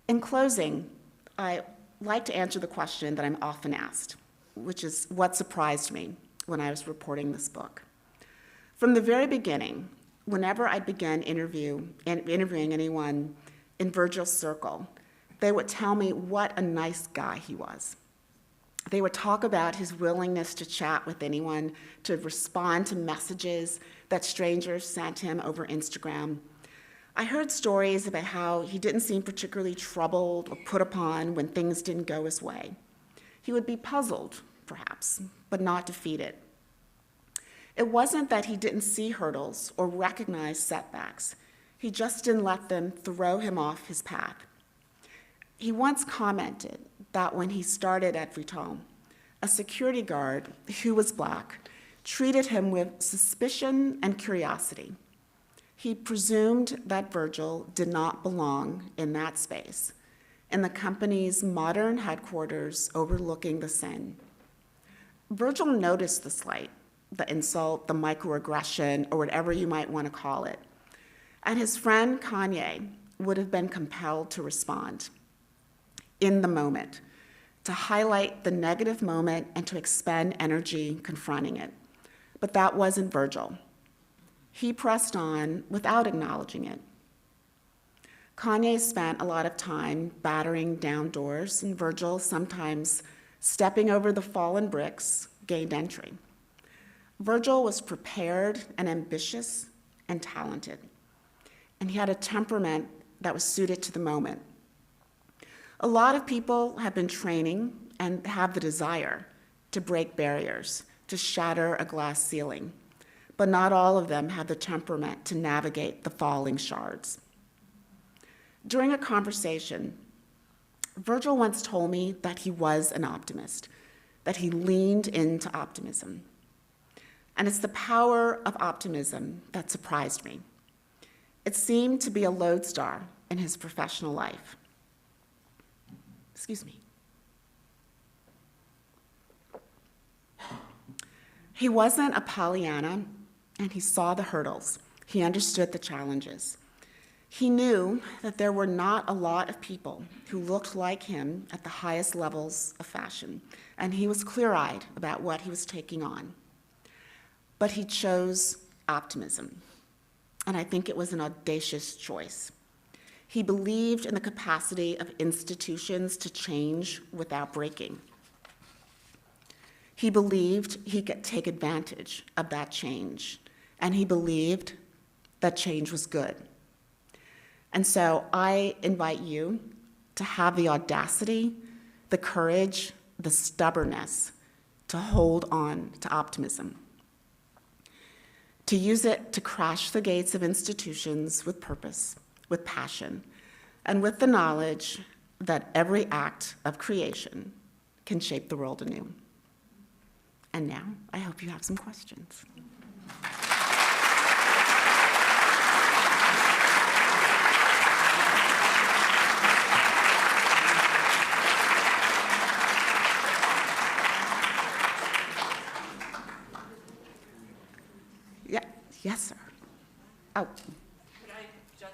In closing, I like to answer the question that I'm often asked, which is what surprised me when I was reporting this book. From the very beginning, whenever I began interviewing anyone in Virgil's circle, they would tell me what a nice guy he was. They would talk about his willingness to chat with anyone, to respond to messages that strangers sent him over Instagram. I heard stories about how he didn't seem particularly troubled or put upon when things didn't go his way. He would be puzzled, perhaps, but not defeated. It wasn't that he didn't see hurdles or recognize setbacks. He just didn't let them throw him off his path. He once commented that when he started at Vuitton, a security guard who was Black treated him with suspicion and curiosity. He presumed that Virgil did not belong in that space, in the company's modern headquarters overlooking the Seine. Virgil noticed the slight, the insult, the microaggression, or whatever you might want to call it, and his friend Kanye would have been compelled to respond in the moment, to highlight the negative moment and to expend energy confronting it. But that wasn't Virgil. He pressed on without acknowledging it. Kanye spent a lot of time battering down doors, and Virgil, sometimes stepping over the fallen bricks, gained entry. Virgil was prepared and ambitious and talented, and he had a temperament that was suited to the moment. A lot of people have been training and have the desire to break barriers, to shatter a glass ceiling, but not all of them have the temperament to navigate the falling shards. During a conversation, Virgil once told me that he was an optimist, that he leaned into optimism. And it's the power of optimism that surprised me. It seemed to be a lodestar in his professional life. Excuse me. He wasn't a Pollyanna, and he saw the hurdles. He understood the challenges. He knew that there were not a lot of people who looked like him at the highest levels of fashion, and he was clear-eyed about what he was taking on. But he chose optimism, and I think it was an audacious choice. He believed in the capacity of institutions to change without breaking. He believed he could take advantage of that change, and he believed that change was good. And so I invite you to have the audacity, the courage, the stubbornness to hold on to optimism, to use it to crash the gates of institutions with purpose, with passion, and with the knowledge that every act of creation can shape the world anew. And now, I hope you have some questions. Yeah, yes, sir. Oh. Could I just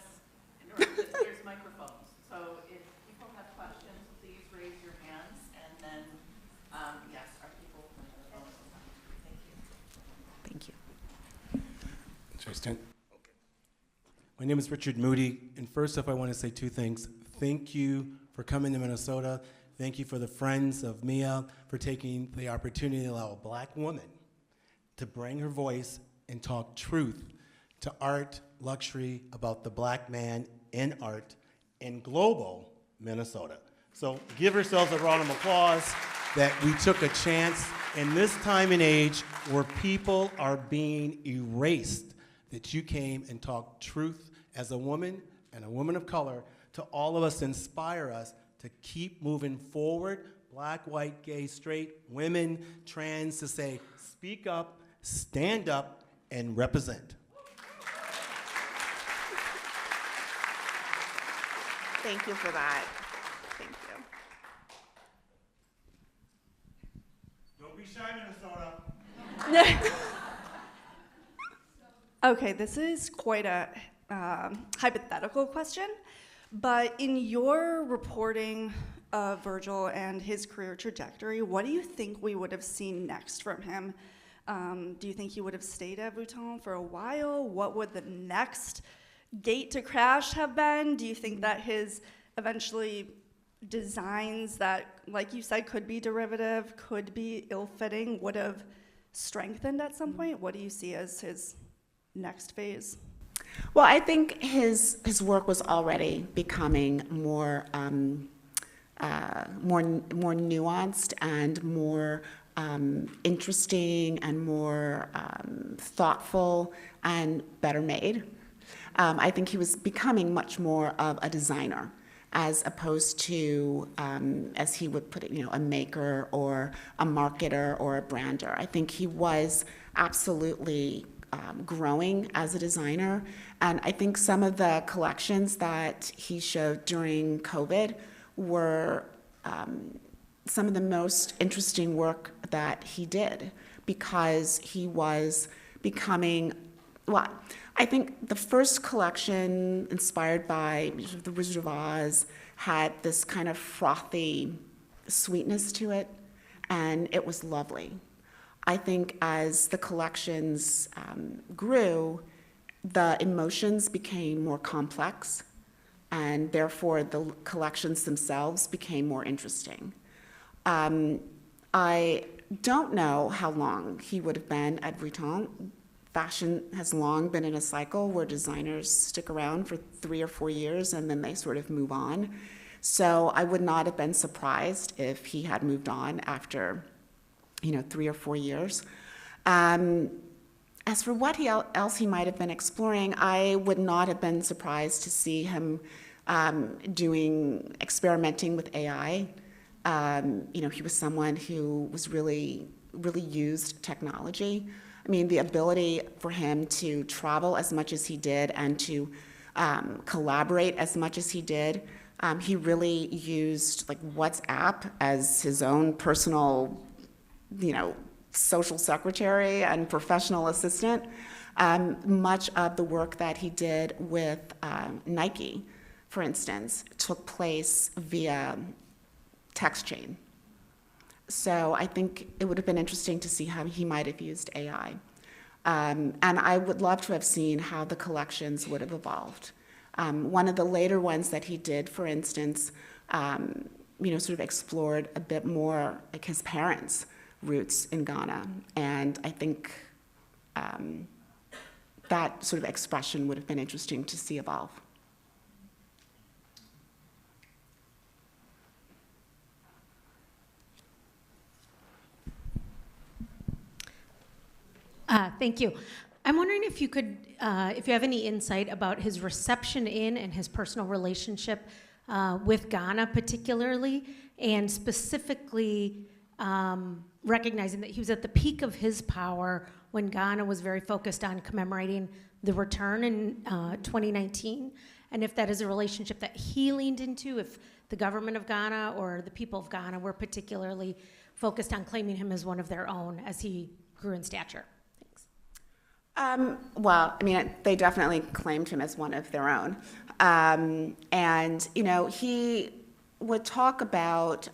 interrupt? There's microphones. So if people have questions, please raise your hands, and then, yes, our people. Thank you. Thank you. Should I stand? My name is Richard Moody, and first off, I want to say two things. Thank you for coming to Minnesota. Thank you for the Friends of Mia for taking the opportunity to allow a Black woman to bring her voice and talk truth to art, luxury, about the black man in art in global Minnesota. So give yourselves a round of applause that we took a chance in this time and age where people are being erased, that you came and talked truth as a woman and a woman of color to all of us, inspire us to keep moving forward, black, white, gay, straight, women, trans, to say, speak up, stand up, and represent. Thank you for that. Thank you. Don't be shy, Minnesota. Okay, this is quite a hypothetical question, but in your reporting of Virgil and his career trajectory, what do you think we would have seen next from him? Do you think he would have stayed at Vuitton for a while? What would the next gate to crash have been? Do you think that his eventually designs that, like you said, could be derivative, could be ill-fitting, would have strengthened at some point? What do you see as his next phase? Well, I think his work was already becoming more nuanced and more interesting and more thoughtful and better made. I think he was becoming much more of a designer as opposed to, as he would put it, a maker or a marketer or a brander. I think he was absolutely growing as a designer. And I think some of the collections that he showed during COVID were some of the most interesting work that he did, because he was becoming, well, I think the first collection inspired by the Wizard of Oz had this kind of frothy sweetness to it, and it was lovely. I think as the collections grew, the emotions became more complex, and therefore the collections themselves became more interesting. I don't know how long he would have been at Vuitton. Fashion has long been in a cycle where designers stick around for 3 or 4 years and then they sort of move on. So I would not have been surprised if he had moved on after 3 or 4 years. As for what else he might have been exploring, I would not have been surprised to see him experimenting with AI. He was someone who was really used technology. I mean, the ability for him to travel as much as he did and to collaborate as much as he did. He really used WhatsApp as his own personal, social secretary and professional assistant. Much of the work that he did with Nike, for instance, took place via text chain. So I think it would have been interesting to see how he might have used AI. And I would love to have seen how the collections would have evolved. One of the later ones that he did, for instance, sort of explored a bit more like his parents' roots in Ghana. And I think that sort of expression would have been interesting to see evolve. Thank you. I'm wondering if you could, if you have any insight about his reception in and his personal relationship with Ghana particularly, and specifically recognizing that he was at the peak of his power when Ghana was very focused on commemorating the return in 2019, and if that is a relationship that he leaned into, if the government of Ghana or the people of Ghana were particularly focused on claiming him as one of their own as he grew in stature. Well, I mean, they definitely claimed him as one of their own. And, he would talk about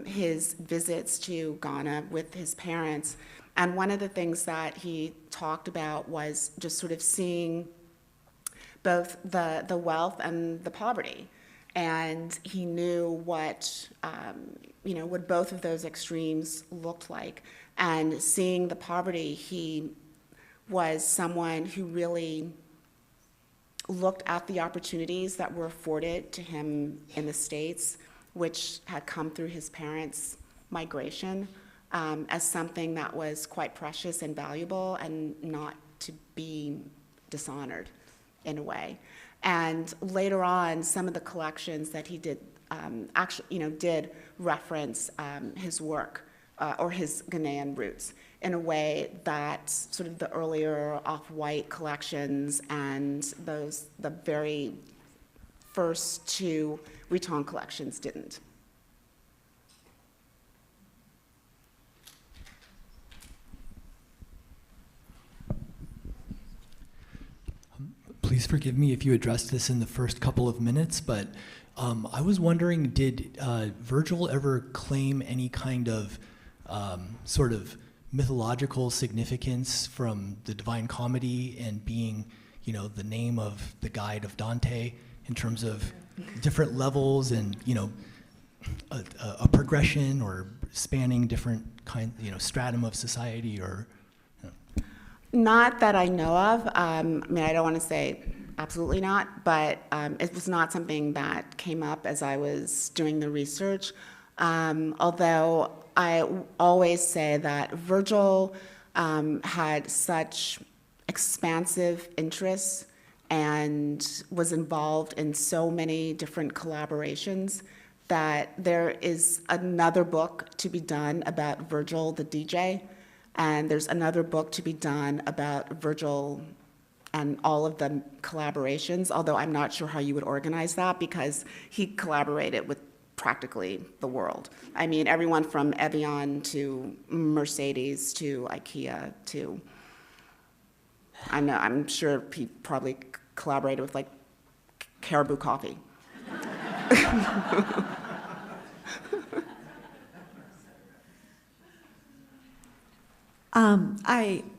his visits to Ghana with his parents. And one of the things that he talked about was just sort of seeing both the wealth and the poverty. And he knew what both of those extremes looked like. And seeing the poverty, he was someone who really looked at the opportunities that were afforded to him in the States, which had come through his parents' migration, as something that was quite precious and valuable and not to be dishonored in a way. And later on, some of the collections that he did did reference his work or his Ghanaian roots in a way that sort of the earlier off-white collections and the very first two Vuitton collections didn't. Please forgive me if you addressed this in the first couple of minutes, but I was wondering, did Virgil ever claim any kind of sort of mythological significance from the Divine Comedy and being, the name of the guide of Dante in terms of different levels and, a progression or spanning different stratum of society or? Not that I know of. I don't want to say absolutely not, but it was not something that came up as I was doing the research. Although I always say that Virgil had such expansive interests and was involved in so many different collaborations that there is another book to be done about Virgil the DJ, and there's another book to be done about Virgil and all of the collaborations, although I'm not sure how you would organize that because he collaborated with practically the world. I mean, everyone from Evian to Mercedes to IKEA to, I'm sure he probably collaborated with like Caribou Coffee.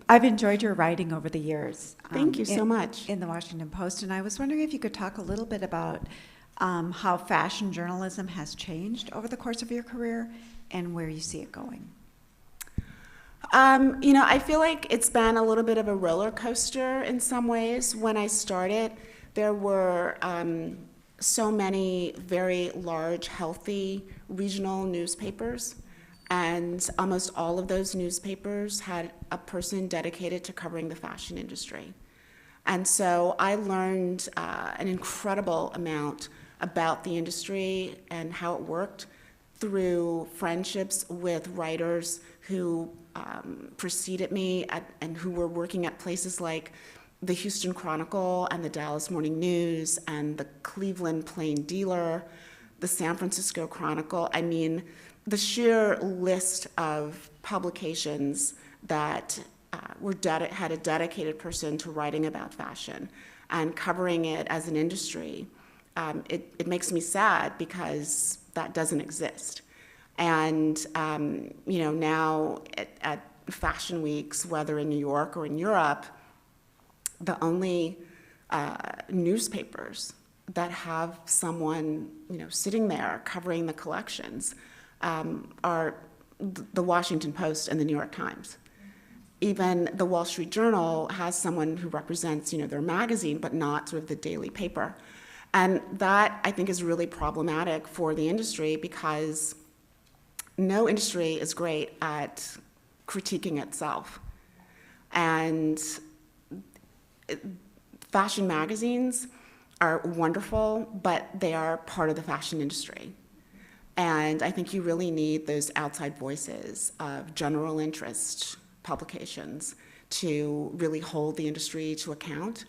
I've enjoyed your writing over the years. Thank you so much. In the Washington Post, and I was wondering if you could talk a little bit about how fashion journalism has changed over the course of your career and where you see it going. I feel like it's been a little bit of a roller coaster in some ways. When I started, there were so many very large, healthy regional newspapers, and almost all of those newspapers had a person dedicated to covering the fashion industry. And so I learned an incredible amount about the industry and how it worked through friendships with writers who preceded me and who were working at places like the Houston Chronicle and the Dallas Morning News and the Cleveland Plain Dealer, the San Francisco Chronicle. I mean, the sheer list of publications that had a dedicated person to writing about fashion and covering it as an industry, it makes me sad because that doesn't exist. And now at fashion weeks, whether in New York or in Europe, the only newspapers that have someone sitting there covering the collections are the Washington Post and the New York Times. Even the Wall Street Journal has someone who represents their magazine, but not sort of the daily paper. And that, I think, is really problematic for the industry because no industry is great at critiquing itself. And fashion magazines are wonderful, but they are part of the fashion industry. And I think you really need those outside voices of general interest publications to really hold the industry to account.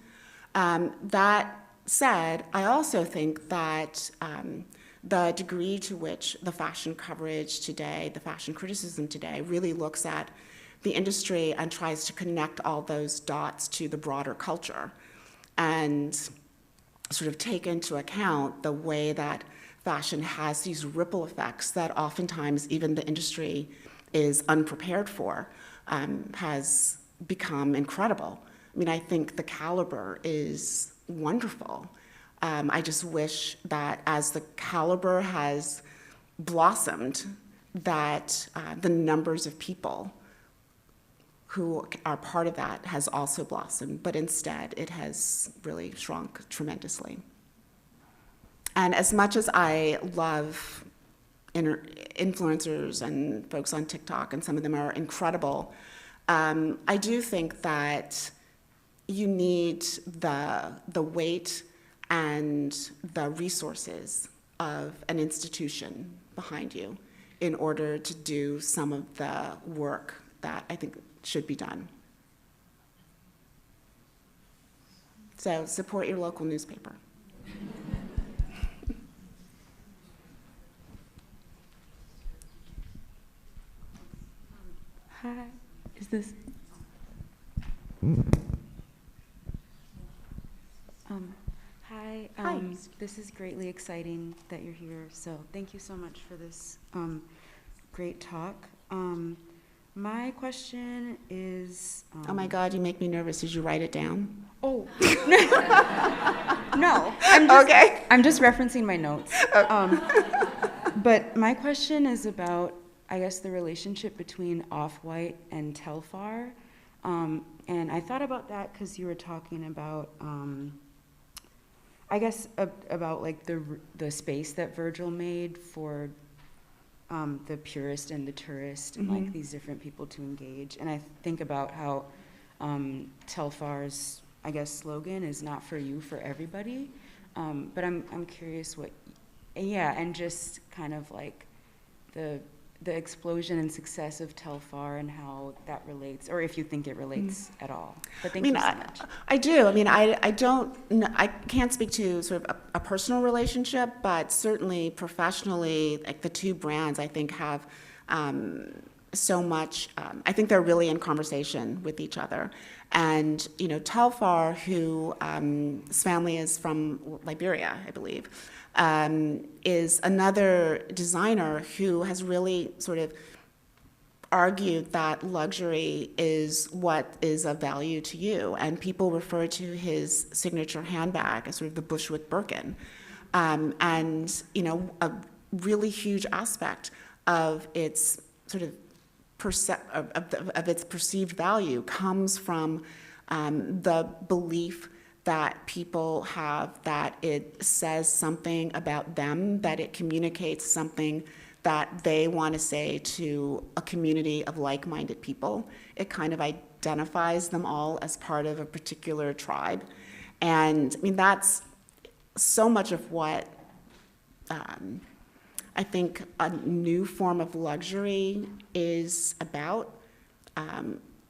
That said, I also think that the degree to which the fashion coverage today, the fashion criticism today, really looks at the industry and tries to connect all those dots to the broader culture and sort of take into account the way that fashion has these ripple effects that oftentimes even the industry is unprepared for, has become incredible. I mean, I think the caliber is wonderful. I just wish that as the caliber has blossomed, that the numbers of people who are part of that has also blossomed, but instead it has really shrunk tremendously. And as much as I love influencers and folks on TikTok, and some of them are incredible, I do think that you need the weight and the resources of an institution behind you in order to do some of the work that I think should be done. So support your local newspaper. Hi, is this? Hi, this is greatly exciting that you're here, so thank you so much for this great talk. My question is... oh my God, you make me nervous. Did you write it down? Oh. No, I'm just referencing my notes. But my question is about, I guess, the relationship between Off-White and Telfar. And I thought about that because you were talking about, I guess, about like the space that Virgil made for the purist and the tourist, and like these different people to engage. And I think about how Telfar's, I guess, slogan is "not for you, for everybody." But I'm curious what, yeah, and just kind of like the explosion and success of Telfar and how that relates, or if you think it relates at all. But thank you so much. I do. I mean, I don't, I can't speak to sort of a personal relationship, but certainly professionally, like the two brands, I think have so much, I think they're really in conversation with each other. And, you know, Telfar, who his family is from Liberia, I believe, is another designer who has really sort of argued that luxury is what is of value to you. And people refer to his signature handbag as sort of the Bushwick Birkin. And, you know, a really huge aspect of its sort of of its perceived value comes from the belief that people have that it says something about them, that it communicates something that they want to say to a community of like-minded people. It kind of identifies them all as part of a particular tribe. And I mean, that's so much of what I think a new form of luxury is about,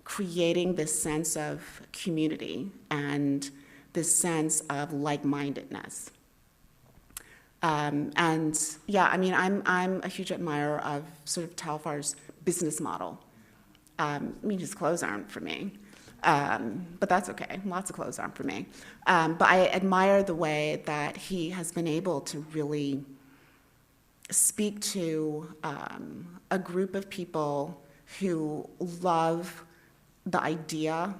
creating this sense of community and this sense of like-mindedness. And yeah, I mean, I'm a huge admirer of sort of Telfar's business model. I mean, his clothes aren't for me, but that's okay. Lots of clothes aren't for me. But I admire the way that he has been able to really speak to a group of people who love the idea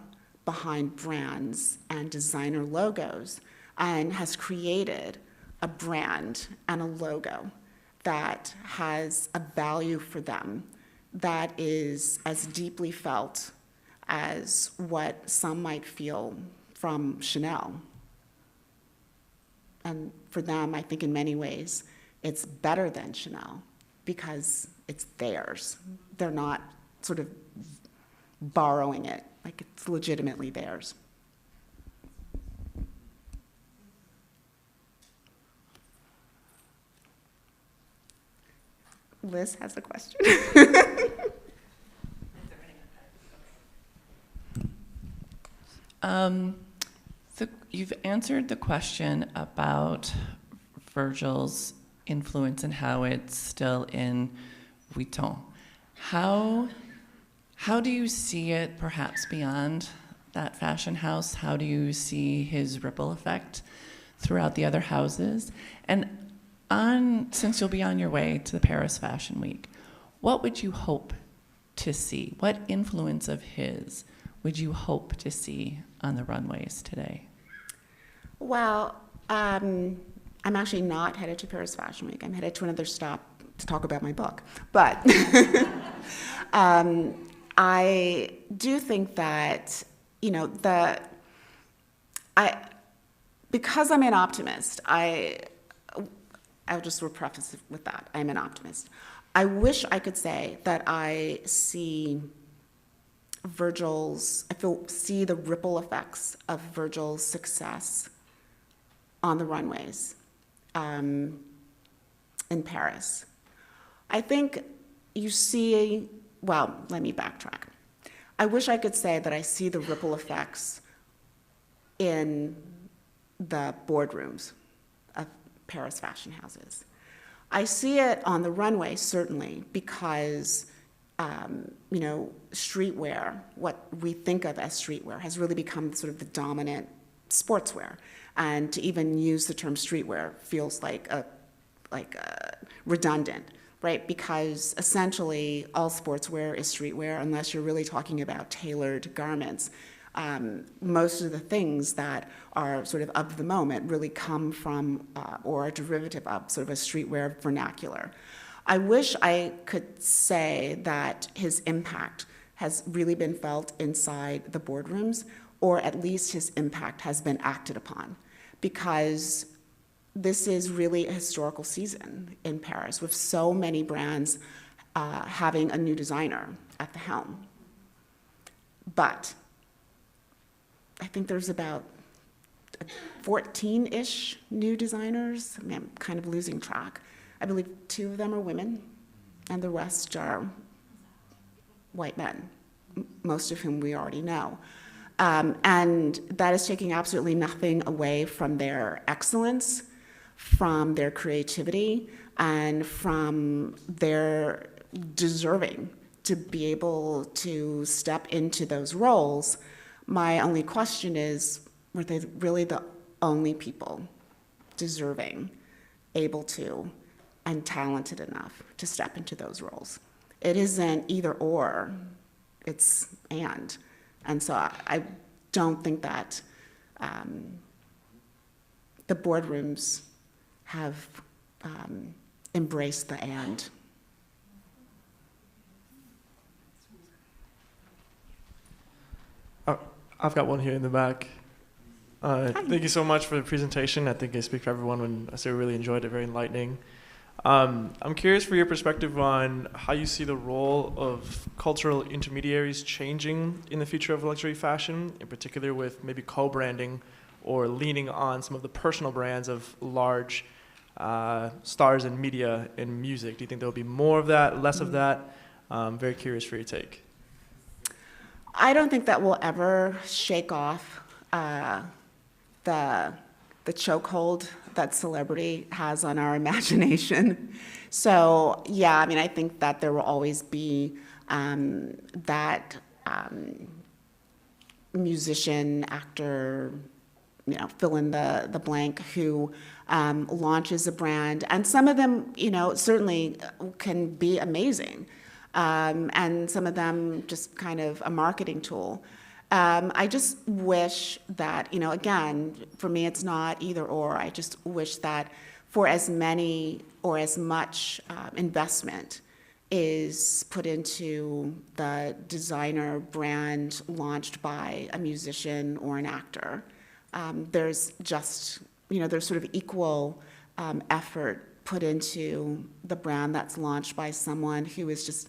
behind brands and designer logos, and has created a brand and a logo that has a value for them that is as deeply felt as what some might feel from Chanel. And for them, I think in many ways, it's better than Chanel because it's theirs. They're not sort of borrowing it, like it's legitimately theirs. Liz has a question. You've answered the question about Virgil's influence and how it's still in Vuitton. How do you see it perhaps beyond that fashion house? How do you see his ripple effect throughout the other houses? And since you'll be on your way to the Paris Fashion Week, what would you hope to see? What influence of his would you hope to see on the runways today? Well, I'm actually not headed to Paris Fashion Week. I'm headed to another stop to talk about my book. But I do think that, because I'm an optimist, I'll just preface it with that. I'm an optimist. I wish I could say that I see see the ripple effects of Virgil's success on the runways in Paris. I think you see, well, let me backtrack. I wish I could say that I see the ripple effects in the boardrooms of Paris fashion houses. I see it on the runway, certainly, because streetwear, what we think of as streetwear, has really become sort of the dominant sportswear. And to even use the term streetwear feels like redundant, right? Because essentially all sportswear is streetwear unless you're really talking about tailored garments. Most of the things that are sort of the moment really come from or a derivative of sort of a streetwear vernacular. I wish I could say that his impact has really been felt inside the boardrooms, or at least his impact has been acted upon, because this is really a historical season in Paris with so many brands having a new designer at the helm. But I think there's about 14-ish new designers. I mean, I'm kind of losing track. I believe 2 of them are women, and the rest are white men, most of whom we already know. And that is taking absolutely nothing away from their excellence, from their creativity, and from their deserving to be able to step into those roles. My only question is, were they really the only people deserving, able to, and talented enough to step into those roles? It isn't either or, it's and. And so I don't think that the boardrooms have embraced the and. I've got one here in the back. Thank you so much for the presentation. I think I speak for everyone when I say we really enjoyed it, very enlightening. I'm curious for your perspective on how you see the role of cultural intermediaries changing in the future of luxury fashion, in particular with maybe co-branding or leaning on some of the personal brands of large stars in media and music. Do you think there'll be more of that, less of that? Very curious for your take. I don't think that will ever shake off the chokehold that celebrity has on our imagination. So yeah, I mean, I think that there will always be that musician, actor, fill in the blank, who launches a brand, and some of them, certainly can be amazing, and some of them just kind of a marketing tool. I just wish that, again, for me, it's not either or. I just wish that for as many or as much investment is put into the designer brand launched by a musician or an actor, there's just, there's sort of equal effort put into the brand that's launched by someone who is just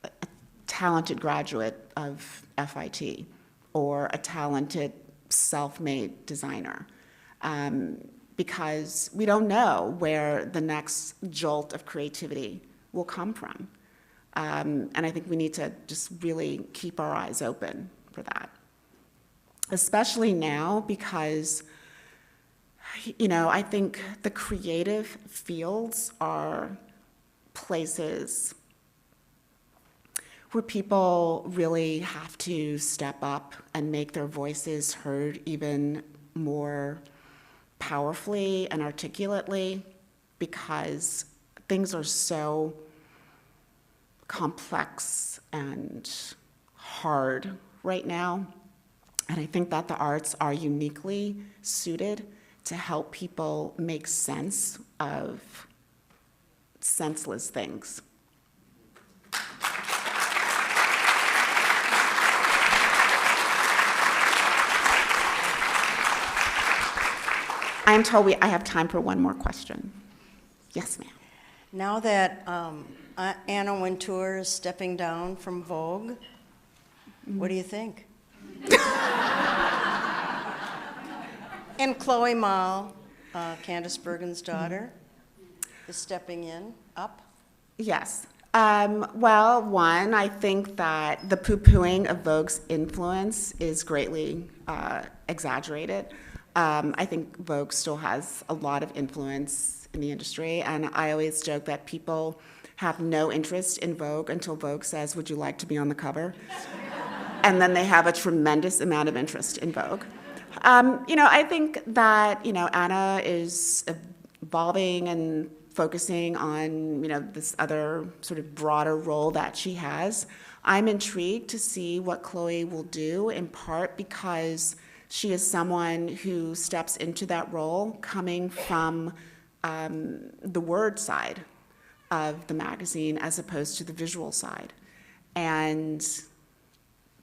a talented graduate of FIT. Or a talented self-made designer, because we don't know where the next jolt of creativity will come from. And I think we need to just really keep our eyes open for that. Especially now, because, I think the creative fields are places where people really have to step up and make their voices heard even more powerfully and articulately, because things are so complex and hard right now. And I think that the arts are uniquely suited to help people make sense of senseless things. am told I have time for one more question. Yes, ma'am. Now that Anna Wintour is stepping down from Vogue, what do you think? And Chloe Mall, Candice Bergen's daughter, is stepping up. Yes. Well, one, I think that the poo-pooing of Vogue's influence is greatly exaggerated. I think Vogue still has a lot of influence in the industry, and I always joke that people have no interest in Vogue until Vogue says, "Would you like to be on the cover?" And then they have a tremendous amount of interest in Vogue. I think that, Anna is evolving and focusing on, this other sort of broader role that she has. I'm intrigued to see what Chloe will do, in part because she is someone who steps into that role coming from the word side of the magazine as opposed to the visual side. And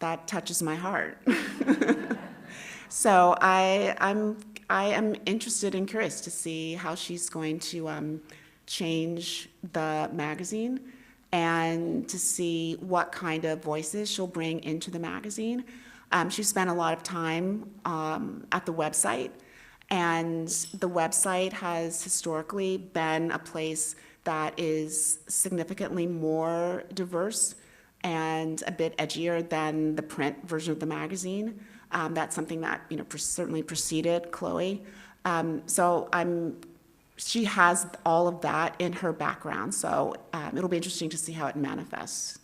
that touches my heart. So I am interested and curious to see how she's going to change the magazine and to see what kind of voices she'll bring into the magazine. She spent a lot of time at the website, and the website has historically been a place that is significantly more diverse and a bit edgier than the print version of the magazine. That's something that certainly preceded Chloe. She has all of that in her background, so it'll be interesting to see how it manifests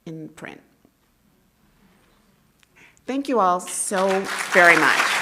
in print. Thank you all so very much.